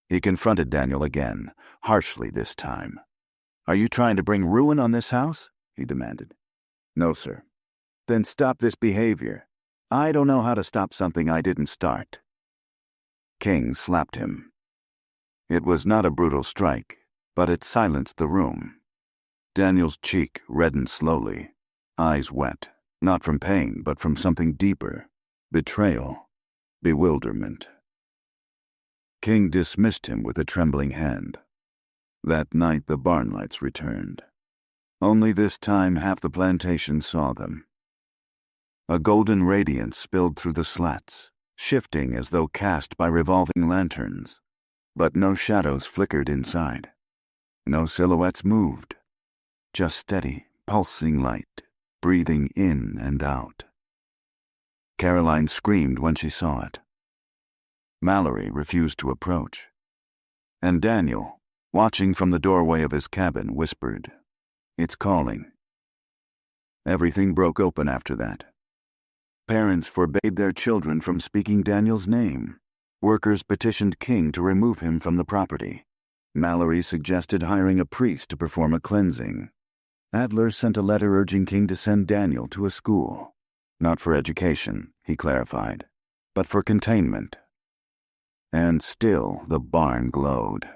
He confronted Daniel again, harshly this time. "Are you trying to bring ruin on this house?" he demanded. "No, sir." "Then stop this behavior. I don't know how to stop something I didn't start." King slapped him. It was not a brutal strike, but it silenced the room. Daniel's cheek reddened slowly, eyes wet, not from pain but from something deeper, betrayal, bewilderment. King dismissed him with a trembling hand. That night the barn lights returned. Only this time half the plantation saw them. A golden radiance spilled through the slats, shifting as though cast by revolving lanterns, but no shadows flickered inside. No silhouettes moved. Just steady, pulsing light, breathing in and out. Caroline screamed when she saw it. Mallory refused to approach. And Daniel, watching from the doorway of his cabin, whispered, "It's calling." Everything broke open after that. Parents forbade their children from speaking Daniel's name. Workers petitioned King to remove him from the property. Mallory suggested hiring a priest to perform a cleansing. Adler sent a letter urging King to send Daniel to a school. Not for education, he clarified, but for containment. And still the barn glowed.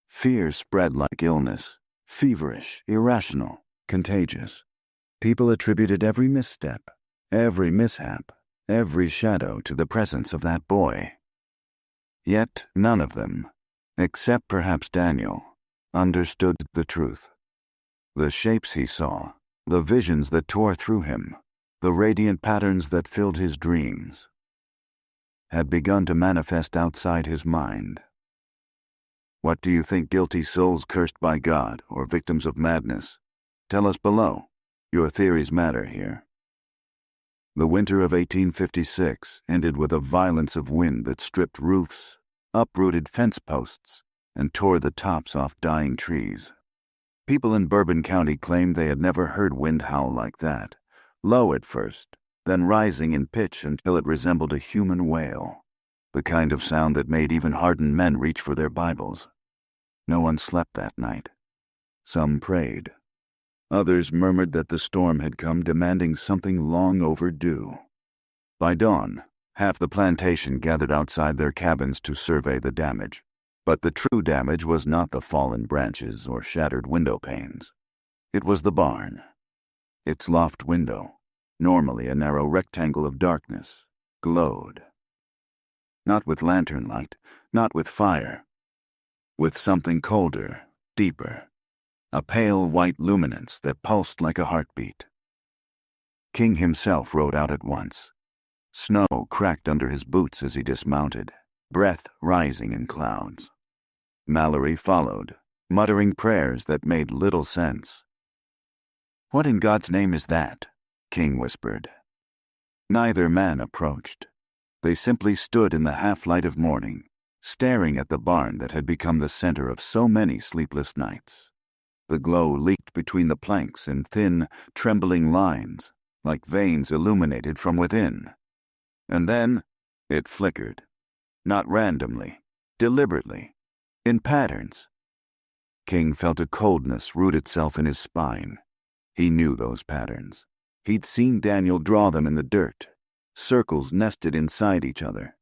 Fear spread like illness, feverish, irrational, contagious. People attributed every misstep, every mishap, every shadow to the presence of that boy. Yet none of them, except perhaps Daniel, understood the truth. The shapes he saw, the visions that tore through him, the radiant patterns that filled his dreams, had begun to manifest outside his mind. What do you think guilty souls cursed by God or victims of madness? Tell us below. Your theories matter here. The winter of 1856 ended with a violence of wind that stripped roofs, uprooted fence posts, and tore the tops off dying trees. People in Bourbon County claimed they had never heard wind howl like that, low at first, then rising in pitch until it resembled a human wail, the kind of sound that made even hardened men reach for their Bibles. No one slept that night. Some prayed. Others murmured that the storm had come demanding something long overdue. By dawn, half the plantation gathered outside their cabins to survey the damage. But the true damage was not the fallen branches or shattered window panes. It was the barn. Its loft window, normally a narrow rectangle of darkness, glowed. Not with lantern light, not with fire. With something colder, deeper. A pale white luminance that pulsed like a heartbeat. King himself rode out at once. Snow cracked under his boots as he dismounted, breath rising in clouds. Mallory followed, muttering prayers that made little sense. "What in God's name is that?" King whispered. Neither man approached. They simply stood in the half-light of morning, staring at the barn that had become the center of so many sleepless nights. The glow leaked between the planks in thin, trembling lines, like veins illuminated from within. And then it flickered. Not randomly, deliberately, in patterns. King felt a coldness root itself in his spine. He knew those patterns. He'd seen Daniel draw them in the dirt, circles nested inside each other,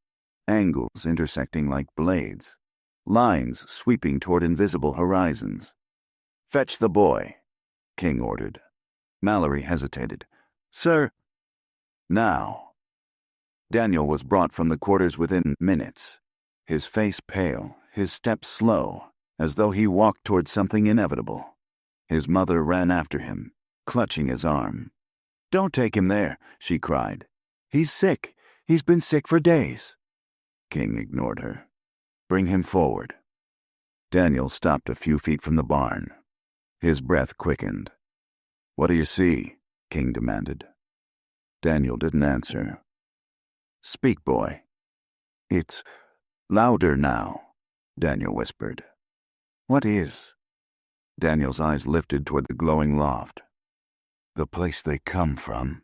angles intersecting like blades, lines sweeping toward invisible horizons. "Fetch the boy," King ordered. Mallory hesitated. "Sir." "Now." Daniel was brought from the quarters within minutes, his face pale, his steps slow, as though he walked toward something inevitable. His mother ran after him, clutching his arm. "Don't take him there," she cried. "He's sick. He's been sick for days." King ignored her. "Bring him forward." Daniel stopped a few feet from the barn. His breath quickened. "What do you see?" King demanded. Daniel didn't answer. "Speak, boy." "It's louder now," Daniel whispered. "What is?" Daniel's eyes lifted toward the glowing loft. "The place they come from."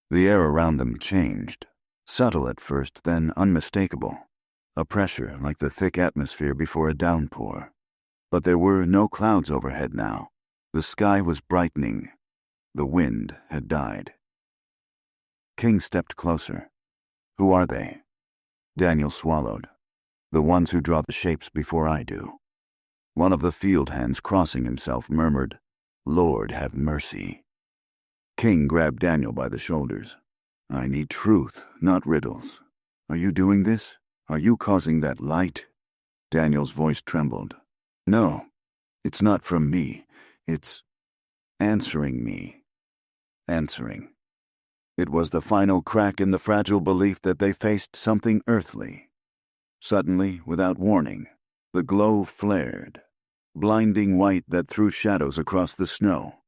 The air around them changed, subtle at first, then unmistakable, a pressure like the thick atmosphere before a downpour. But there were no clouds overhead now. The sky was brightening. The wind had died. King stepped closer. "Who are they?" Daniel swallowed. "The ones who draw the shapes before I do." One of the field hands, crossing himself, murmured, "Lord, have mercy." King grabbed Daniel by the shoulders. "I need truth, not riddles. Are you doing this? Are you causing that light?" Daniel's voice trembled. "No, it's not from me. It's answering me." Answering. It was the final crack in the fragile belief that they faced something earthly. Suddenly, without warning, the glow flared, blinding white that threw shadows across the snow.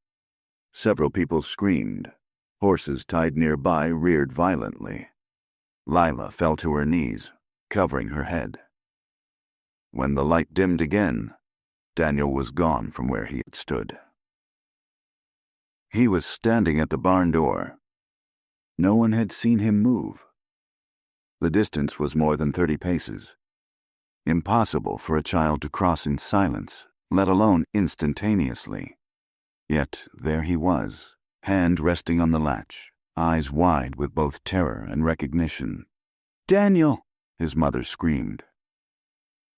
Several people screamed. Horses tied nearby reared violently. Lila fell to her knees, covering her head. When the light dimmed again, Daniel was gone from where he had stood. He was standing at the barn door. No one had seen him move. The distance was more than 30 paces. Impossible for a child to cross in silence, let alone instantaneously. Yet there he was, hand resting on the latch, eyes wide with both terror and recognition. "Daniel!" his mother screamed.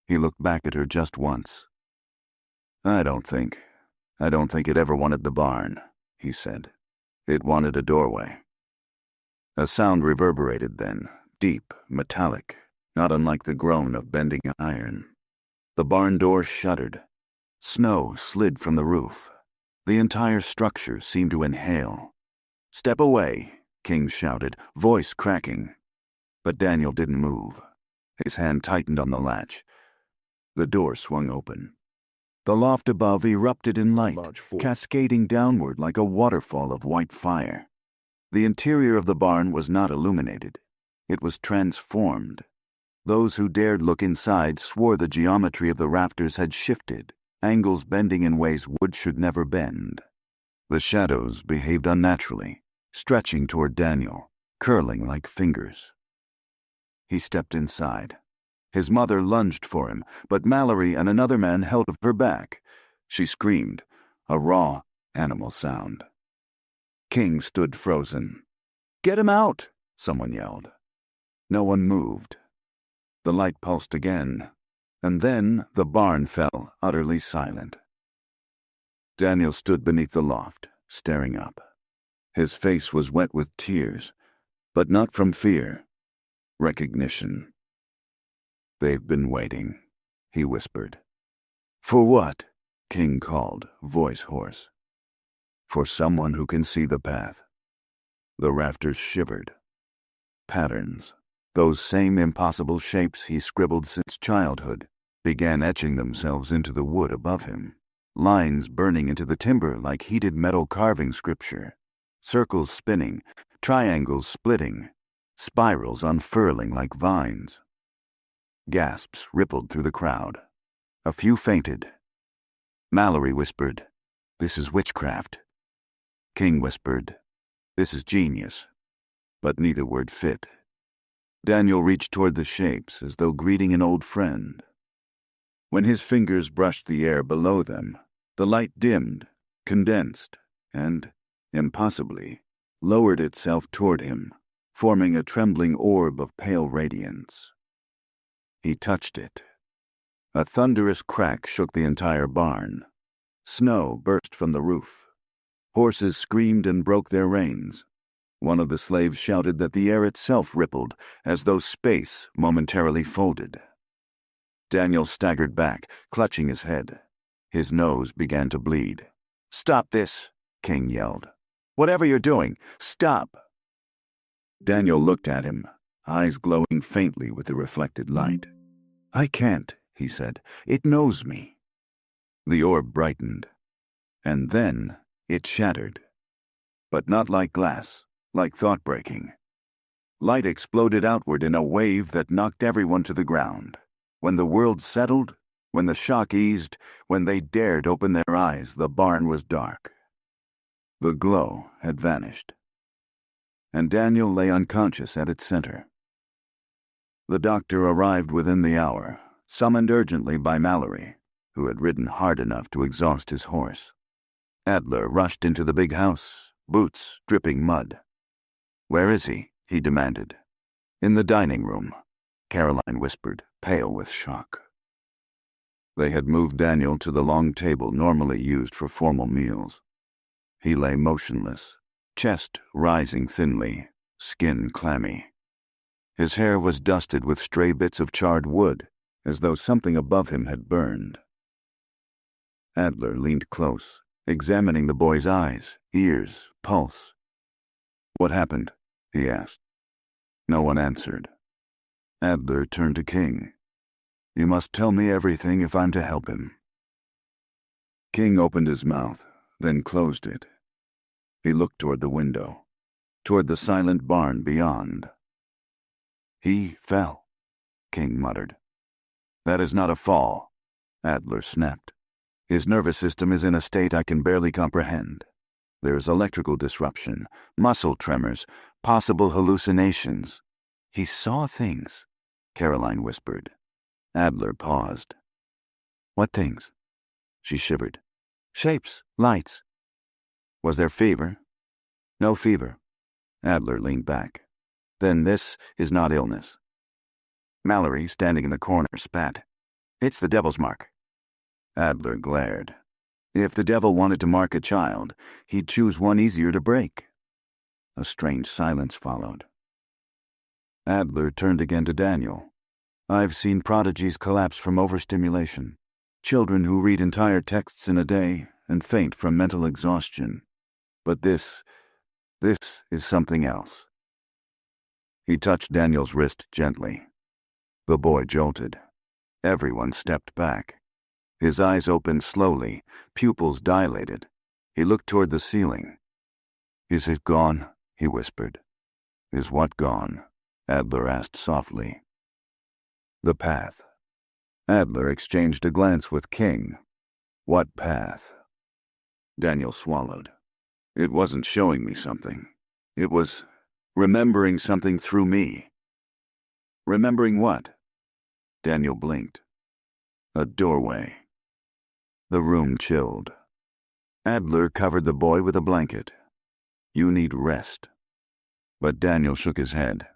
He looked back at her just once. I don't think it ever wanted the barn," he said. "It wanted a doorway." A sound reverberated then, deep, metallic, not unlike the groan of bending iron. The barn door shuddered. Snow slid from the roof. The entire structure seemed to inhale. "Step away," King shouted, voice cracking. But Daniel didn't move. His hand tightened on the latch. The door swung open. The loft above erupted in light, cascading downward like a waterfall of white fire. The interior of the barn was not illuminated. It was transformed. Those who dared look inside swore the geometry of the rafters had shifted, angles bending in ways wood should never bend. The shadows behaved unnaturally, stretching toward Daniel, curling like fingers. He stepped inside. His mother lunged for him, but Mallory and another man held her back. She screamed, a raw, animal sound. King stood frozen. "Get him out!" someone yelled. No one moved. The light pulsed again, and then the barn fell utterly silent. Daniel stood beneath the loft, staring up. His face was wet with tears, but not from fear. Recognition. "They've been waiting," he whispered. "For what?" King called, voice hoarse. "For someone who can see the path." The rafters shivered. Patterns, those same impossible shapes he scribbled since childhood, began etching themselves into the wood above him. Lines burning into the timber like heated metal carving scripture. Circles spinning, triangles splitting, spirals unfurling like vines. Gasps rippled through the crowd. A few fainted. Mallory whispered, "This is witchcraft." King whispered, "This is genius." But neither word fit. Daniel reached toward the shapes as though greeting an old friend. When his fingers brushed the air below them, the light dimmed, condensed, and, impossibly, lowered itself toward him, forming a trembling orb of pale radiance. He touched it. A thunderous crack shook the entire barn. Snow burst from the roof. Horses screamed and broke their reins. One of the slaves shouted that the air itself rippled, as though space momentarily folded. Daniel staggered back, clutching his head. His nose began to bleed. "Stop this!" King yelled. "Whatever you're doing, stop!" Daniel looked at him, eyes glowing faintly with the reflected light. "I can't," he said. "It knows me." The orb brightened. And then it shattered. But not like glass, like thought-breaking. Light exploded outward in a wave that knocked everyone to the ground. When the world settled, when the shock eased, when they dared open their eyes, the barn was dark. The glow had vanished. And Daniel lay unconscious at its center. The doctor arrived within the hour, summoned urgently by Mallory, who had ridden hard enough to exhaust his horse. Adler rushed into the big house, boots dripping mud. "Where is he?" he demanded. "In the dining room," Caroline whispered, pale with shock. They had moved Daniel to the long table normally used for formal meals. He lay motionless, chest rising thinly, skin clammy. His hair was dusted with stray bits of charred wood, as though something above him had burned. Adler leaned close, examining the boy's eyes, ears, pulse. "What happened?" he asked. No one answered. Adler turned to King. "You must tell me everything if I'm to help him." King opened his mouth, then closed it. He looked toward the window, toward the silent barn beyond. "He fell," King muttered. "That is not a fall," Adler snapped. "His nervous system is in a state I can barely comprehend. There is electrical disruption, muscle tremors, possible hallucinations." "He saw things," Caroline whispered. Adler paused. "What things?" She shivered. "Shapes, lights." "Was there fever?" "No fever." Adler leaned back. "Then this is not illness." Mallory, standing in the corner, spat. "It's the devil's mark." Adler glared. If the devil wanted to mark a child, he'd choose one easier to break. A strange silence followed. Adler turned again to Daniel. "I've seen prodigies collapse from overstimulation. Children who read entire texts in a day and faint from mental exhaustion. But this is something else." He touched Daniel's wrist gently. The boy jolted. Everyone stepped back. His eyes opened slowly, pupils dilated. He looked toward the ceiling. "Is it gone?" he whispered. "Is what gone?" Adler asked softly. "The path." Adler exchanged a glance with King. "What path?" Daniel swallowed. "It wasn't showing me something. It was remembering something through me." "Remembering what?" Daniel blinked. "A doorway." The room chilled. Adler covered the boy with a blanket. "You need rest." But Daniel shook his head.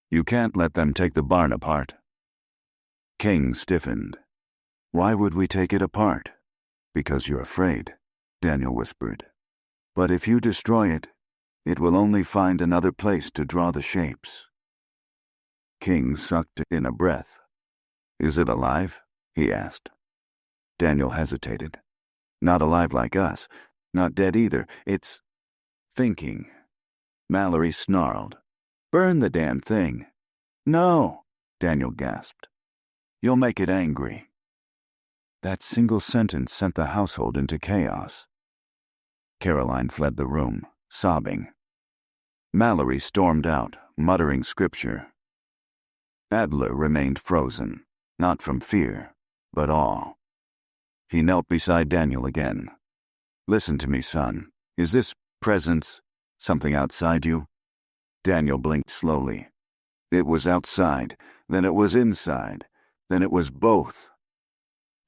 "You can't let them take the barn apart." King stiffened. "Why would we take it apart?" "Because you're afraid," Daniel whispered. "But if you destroy it, It will only find another place to draw the shapes. King sucked in a breath. Is it alive? He asked. Daniel hesitated. Not alive like us. Not dead either. It's thinking. Mallory snarled. Burn the damn thing. No, Daniel gasped. You'll make it angry. That single sentence sent the household into chaos. Caroline fled the room, sobbing. Mallory stormed out, muttering scripture. Adler remained frozen, not from fear, but awe. He knelt beside Daniel again. Listen to me, son. Is this presence something outside you? Daniel blinked slowly. It was outside, then it was inside, then it was both.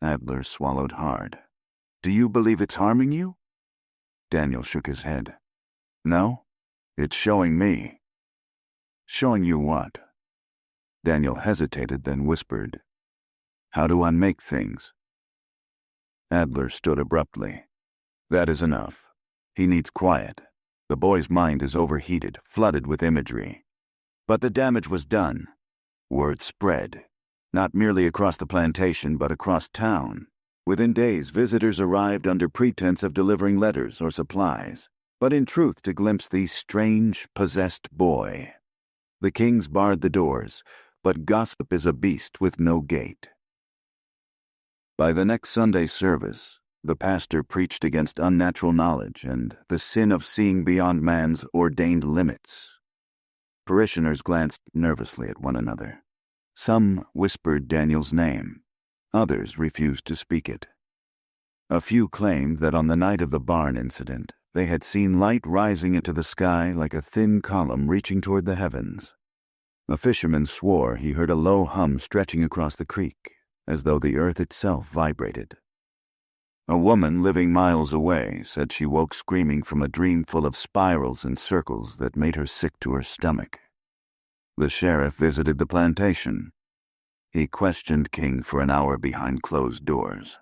Adler swallowed hard. Do you believe it's harming you? Daniel shook his head. No, it's showing me. Showing you what? Daniel hesitated, then whispered. How to unmake things. Adler stood abruptly. That is enough. He needs quiet. The boy's mind is overheated, flooded with imagery. But the damage was done. Word spread, not merely across the plantation, but across town. Within days, visitors arrived under pretense of delivering letters or supplies, but in truth to glimpse the strange, possessed boy. The kings barred the doors, but gossip is a beast with no gate. By the next Sunday service, the pastor preached against unnatural knowledge and the sin of seeing beyond man's ordained limits. Parishioners glanced nervously at one another. Some whispered Daniel's name. Others refused to speak it. A few claimed that on the night of the barn incident, they had seen light rising into the sky like a thin column reaching toward the heavens. A fisherman swore he heard a low hum stretching across the creek, as though the earth itself vibrated. A woman living miles away said she woke screaming from a dream full of spirals and circles that made her sick to her stomach. The sheriff visited the plantation. He questioned King for an hour behind closed doors.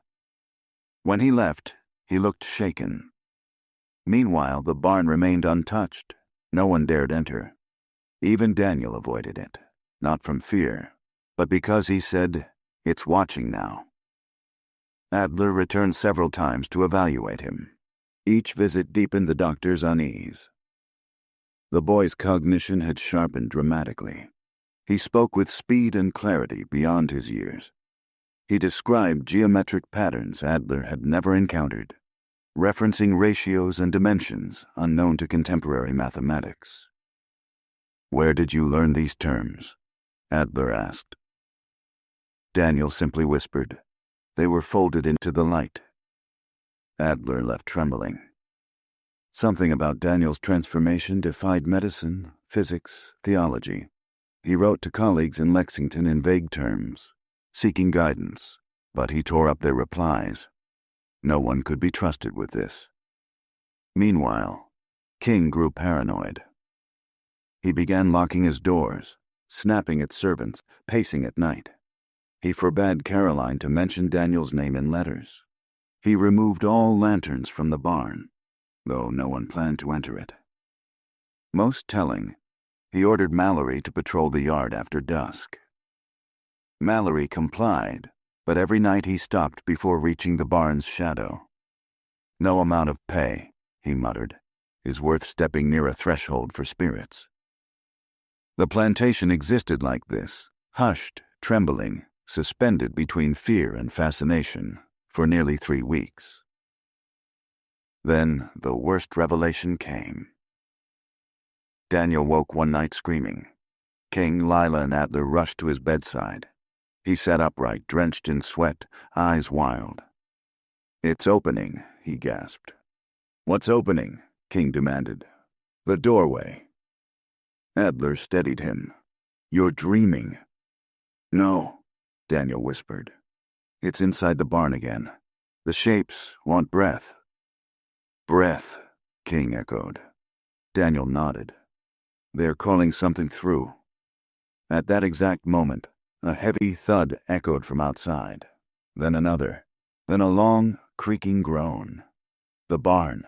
When he left, he looked shaken. Meanwhile, the barn remained untouched. No one dared enter. Even Daniel avoided it, not from fear, but because he said, "It's watching now." Adler returned several times to evaluate him. Each visit deepened the doctor's unease. The boy's cognition had sharpened dramatically. He spoke with speed and clarity beyond his years. He described geometric patterns Adler had never encountered, referencing ratios and dimensions unknown to contemporary mathematics. Where did you learn these terms? Adler asked. Daniel simply whispered. They were folded into the light. Adler left trembling. Something about Daniel's transformation defied medicine, physics, theology. He wrote to colleagues in Lexington in vague terms, seeking guidance, but he tore up their replies. No one could be trusted with this. Meanwhile, King grew paranoid. He began locking his doors, snapping at servants, pacing at night. He forbade Caroline to mention Daniel's name in letters. He removed all lanterns from the barn, though no one planned to enter it. Most telling, he ordered Mallory to patrol the yard after dusk. Mallory complied, but every night he stopped before reaching the barn's shadow. No amount of pay, he muttered, is worth stepping near a threshold for spirits. The plantation existed like this, hushed, trembling, suspended between fear and fascination, for nearly 3 weeks. Then the worst revelation came. Daniel woke one night screaming. King, Lila, and Adler rushed to his bedside. He sat upright, drenched in sweat, eyes wild. "It's opening," he gasped. "What's opening?" King demanded. "The doorway." Adler steadied him. "You're dreaming." "No," Daniel whispered. "It's inside the barn again. The shapes want breath." "Breath," King echoed. Daniel nodded. "They're calling something through." At that exact moment, a heavy thud echoed from outside, then another, then a long, creaking groan. The barn,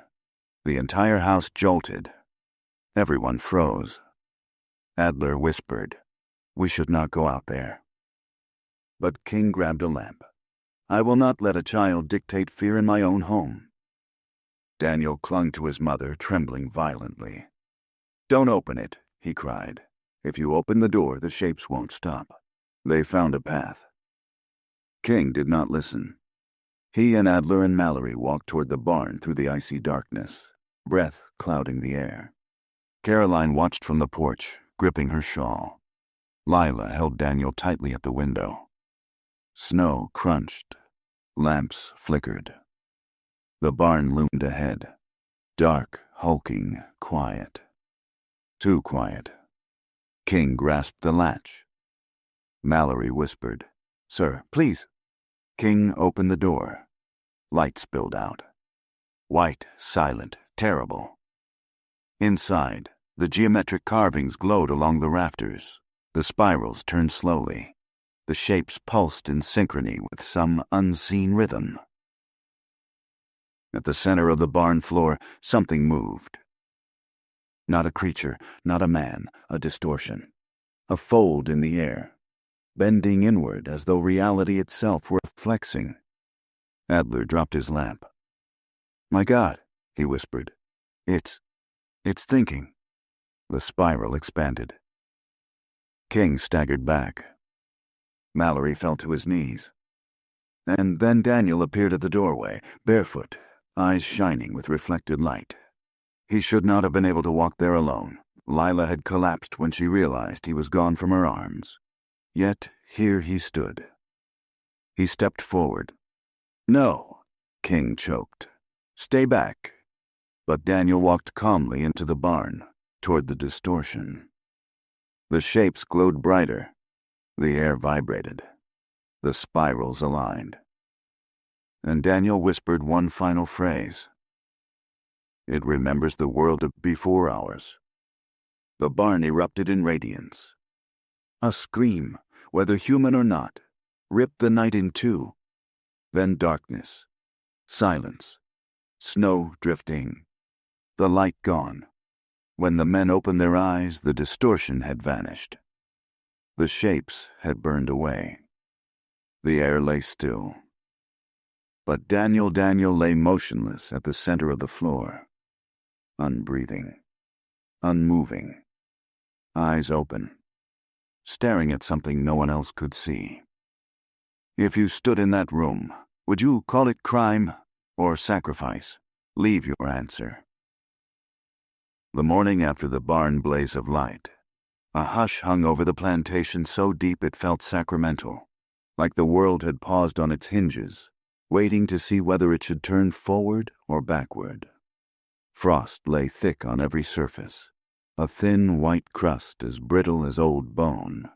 the entire house jolted. Everyone froze. Adler whispered, "We should not go out there." But King grabbed a lamp. "I will not let a child dictate fear in my own home." Daniel clung to his mother, trembling violently. "Don't open it," he cried. "If you open the door, the shapes won't stop." They found a path. King did not listen. He and Adler and Mallory walked toward the barn through the icy darkness, breath clouding the air. Caroline watched from the porch, gripping her shawl. Lila held Daniel tightly at the window. Snow crunched. Lamps flickered. The barn loomed ahead. Dark, hulking, quiet. Too quiet. King grasped the latch. Mallory whispered, "Sir, please." King opened the door. Light spilled out. White, silent, terrible. Inside, the geometric carvings glowed along the rafters. The spirals turned slowly. The shapes pulsed in synchrony with some unseen rhythm. At the center of the barn floor, something moved. Not a creature, not a man, a distortion. A fold in the air, bending inward as though reality itself were flexing. Adler dropped his lamp. "My God," he whispered. It's thinking." The spiral expanded. King staggered back. Mallory fell to his knees. And then Daniel appeared at the doorway, barefoot, eyes shining with reflected light. He should not have been able to walk there alone. Lila had collapsed when she realized he was gone from her arms. Yet here he stood. He stepped forward. "No," King choked. "Stay back." But Daniel walked calmly into the barn, toward the distortion. The shapes glowed brighter. The air vibrated. The spirals aligned. And Daniel whispered one final phrase. "It remembers the world of before ours." The barn erupted in radiance. A scream, whether human or not, ripped the night in two. Then darkness, silence, snow drifting, the light gone. When the men opened their eyes, the distortion had vanished. The shapes had burned away. The air lay still. But Daniel lay motionless at the center of the floor, unbreathing, unmoving, eyes open, staring at something no one else could see. If you stood in that room, would you call it crime or sacrifice? Leave your answer. The morning after the barn blaze of light, a hush hung over the plantation so deep it felt sacramental, like the world had paused on its hinges, waiting to see whether it should turn forward or backward. Frost lay thick on every surface, a thin white crust as brittle as old bone.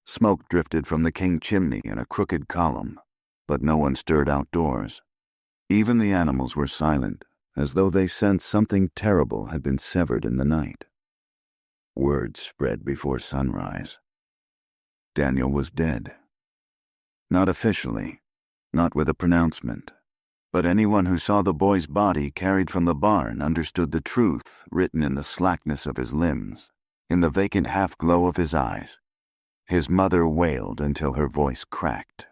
Smoke drifted from the king chimney in a crooked column, but no one stirred outdoors. Even the animals were silent, as though they sensed something terrible had been severed in the night. Word spread before sunrise. Daniel was dead. Not officially, not with a pronouncement, but anyone who saw the boy's body carried from the barn understood the truth written in the slackness of his limbs, in the vacant half-glow of his eyes. His mother wailed until her voice cracked.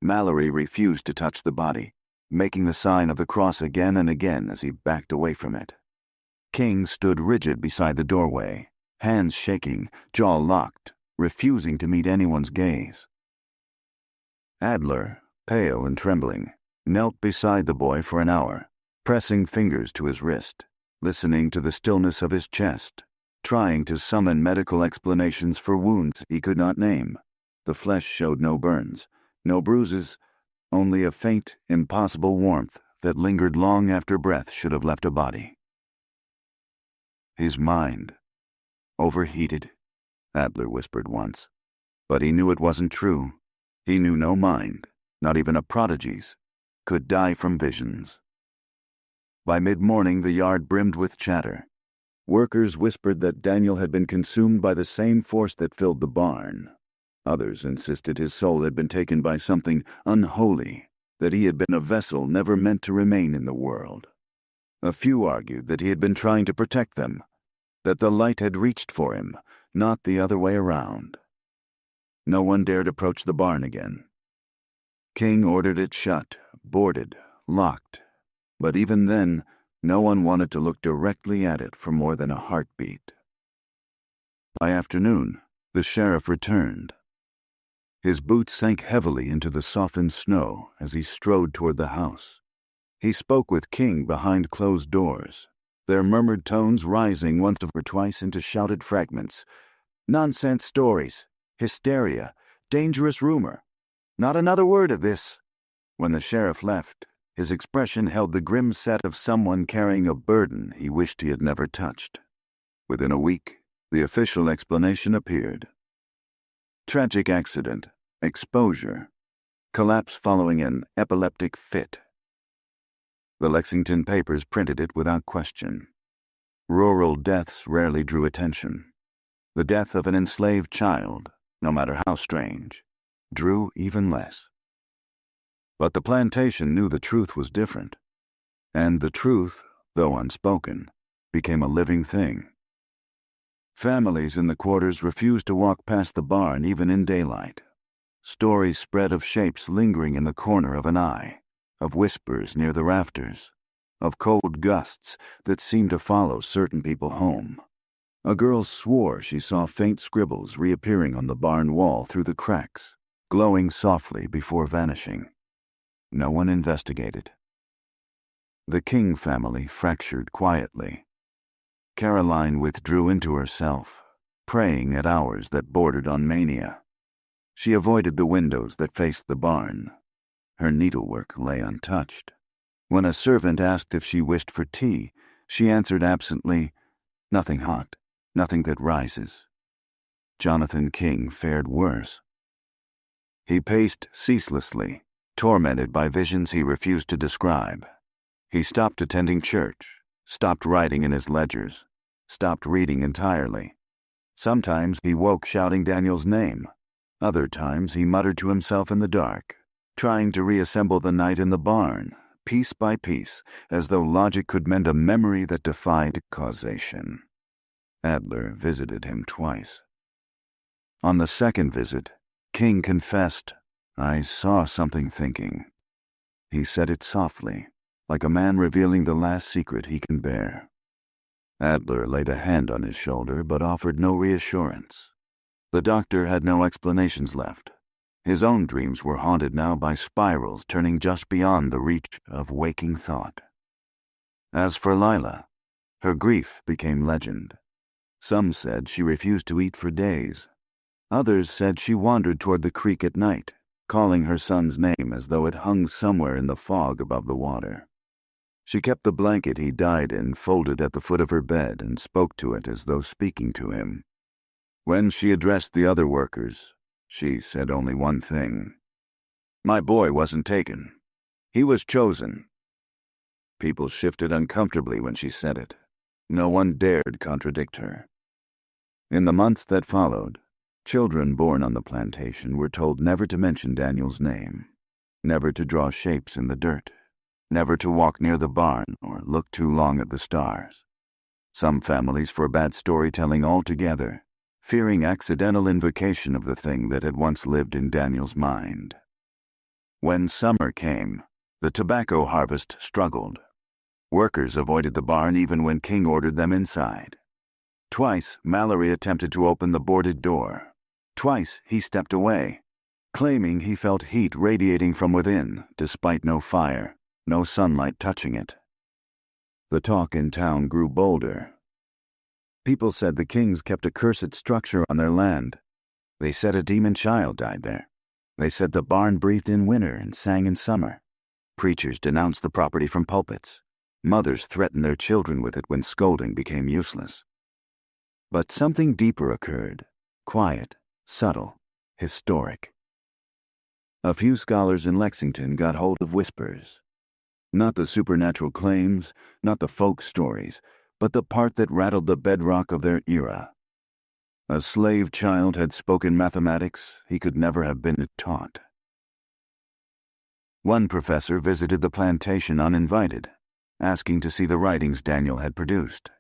Mallory refused to touch the body, making the sign of the cross again and again as he backed away from it. King stood rigid beside the doorway, hands shaking, jaw locked, refusing to meet anyone's gaze. Adler, pale and trembling, knelt beside the boy for an hour, pressing fingers to his wrist, listening to the stillness of his chest, trying to summon medical explanations for wounds he could not name. The flesh showed no burns, no bruises, only a faint, impossible warmth that lingered long after breath should have left a body. His mind, overheated, Adler whispered once. But he knew it wasn't true. He knew no mind, not even a prodigy's, could die from visions. By mid-morning the yard brimmed with chatter. Workers whispered that Daniel had been consumed by the same force that filled the barn. Others insisted his soul had been taken by something unholy, that he had been a vessel never meant to remain in the world. A few argued that he had been trying to protect them, that the light had reached for him, not the other way around. No one dared approach the barn again. King ordered it shut, boarded, locked, but even then, no one wanted to look directly at it for more than a heartbeat. By afternoon, the sheriff returned. His boots sank heavily into the softened snow as he strode toward the house. He spoke with King behind closed doors, their murmured tones rising once or twice into shouted fragments. Nonsense stories, hysteria, dangerous rumor. Not another word of this. When the sheriff left, his expression held the grim set of someone carrying a burden he wished he had never touched. Within a week, the official explanation appeared. Tragic accident, exposure, collapse following an epileptic fit. The Lexington papers printed it without question. Rural deaths rarely drew attention. The death of an enslaved child, no matter how strange, drew even less. But the plantation knew the truth was different, and the truth, though unspoken, became a living thing. Families in the quarters refused to walk past the barn even in daylight. Stories spread of shapes lingering in the corner of an eye, of whispers near the rafters, of cold gusts that seemed to follow certain people home. A girl swore she saw faint scribbles reappearing on the barn wall through the cracks, glowing softly before vanishing. No one investigated. The King family fractured quietly. Caroline withdrew into herself, praying at hours that bordered on mania. She avoided the windows that faced the barn. Her needlework lay untouched. When a servant asked if she wished for tea, she answered absently, "Nothing hot, nothing that rises." Jonathan King fared worse. He paced ceaselessly, tormented by visions he refused to describe. He stopped attending church, stopped writing in his ledgers, stopped reading entirely. Sometimes he woke shouting Daniel's name. Other times he muttered to himself in the dark, trying to reassemble the night in the barn, piece by piece, as though logic could mend a memory that defied causation. Adler visited him twice. On the second visit, King confessed, "I saw something thinking." He said it softly, like a man revealing the last secret he can bear. Adler laid a hand on his shoulder but offered no reassurance. The doctor had no explanations left. His own dreams were haunted now by spirals turning just beyond the reach of waking thought. As for Lila, her grief became legend. Some said she refused to eat for days. Others said she wandered toward the creek at night, calling her son's name as though it hung somewhere in the fog above the water. She kept the blanket he died in folded at the foot of her bed and spoke to it as though speaking to him. When she addressed the other workers, she said only one thing: "My boy wasn't taken. He was chosen." People shifted uncomfortably when she said it. No one dared contradict her. In the months that followed, children born on the plantation were told never to mention Daniel's name, never to draw shapes in the dirt, never to walk near the barn or look too long at the stars. Some families forbade storytelling altogether, fearing accidental invocation of the thing that had once lived in Daniel's mind. When summer came, the tobacco harvest struggled. Workers avoided the barn even when King ordered them inside. Twice, Mallory attempted to open the boarded door. Twice, he stepped away, claiming he felt heat radiating from within, despite no fire, no sunlight touching it. The talk in town grew bolder. People said the Kings kept a cursed structure on their land. They said a demon child died there. They said the barn breathed in winter and sang in summer. Preachers denounced the property from pulpits. Mothers threatened their children with it when scolding became useless. But something deeper occurred, quiet, subtle, historic. A few scholars in Lexington got hold of whispers. Not the supernatural claims, not the folk stories, but the part that rattled the bedrock of their era. A slave child had spoken mathematics he could never have been taught. One professor visited the plantation uninvited, asking to see the writings Daniel had produced.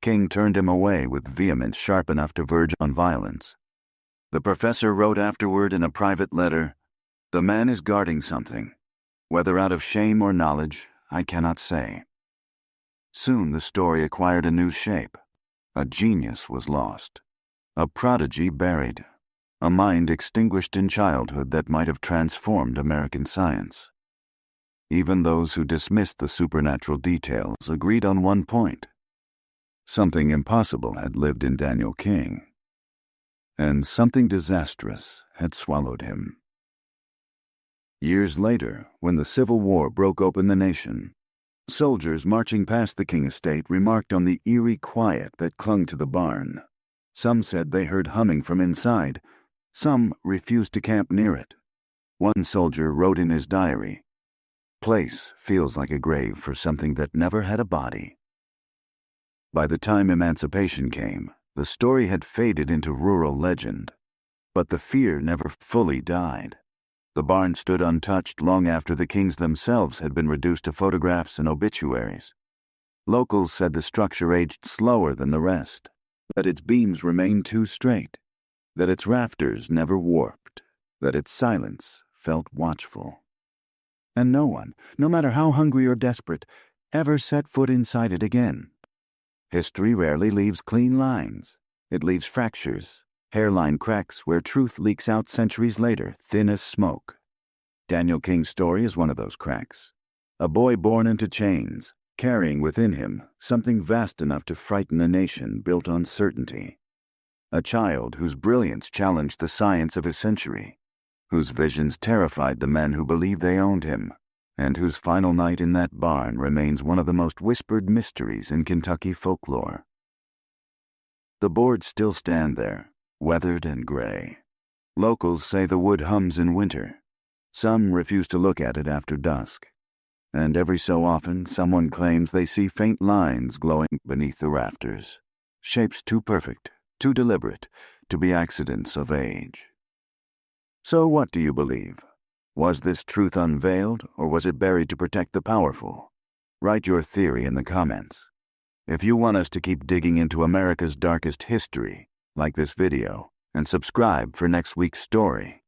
King turned him away with vehemence sharp enough to verge on violence. The professor wrote afterward in a private letter, "The man is guarding something. Whether out of shame or knowledge, I cannot say." Soon the story acquired a new shape. A genius was lost. A prodigy buried. A mind extinguished in childhood that might have transformed American science. Even those who dismissed the supernatural details agreed on one point. Something impossible had lived in Daniel King, and something disastrous had swallowed him. Years later, when the Civil War broke open the nation, soldiers marching past the King estate remarked on the eerie quiet that clung to the barn. Some said they heard humming from inside. Some refused to camp near it. One soldier wrote in his diary, "Place feels like a grave for something that never had a body." By the time emancipation came, the story had faded into rural legend, but the fear never fully died. The barn stood untouched long after the Kings themselves had been reduced to photographs and obituaries. Locals said the structure aged slower than the rest, that its beams remained too straight, that its rafters never warped, that its silence felt watchful. And no one, no matter how hungry or desperate, ever set foot inside it again. History rarely leaves clean lines. It leaves fractures, hairline cracks where truth leaks out centuries later, thin as smoke. Daniel King's story is one of those cracks. A boy born into chains, carrying within him something vast enough to frighten a nation built on certainty. A child whose brilliance challenged the science of his century, whose visions terrified the men who believed they owned him, and whose final night in that barn remains one of the most whispered mysteries in Kentucky folklore. The boards still stand there, weathered and gray. Locals say the wood hums in winter. Some refuse to look at it after dusk. And every so often someone claims they see faint lines glowing beneath the rafters, shapes too perfect, too deliberate, to be accidents of age. So what do you believe? Was this truth unveiled, or was it buried to protect the powerful? Write your theory in the comments. If you want us to keep digging into America's darkest history, like this video, and subscribe for next week's story.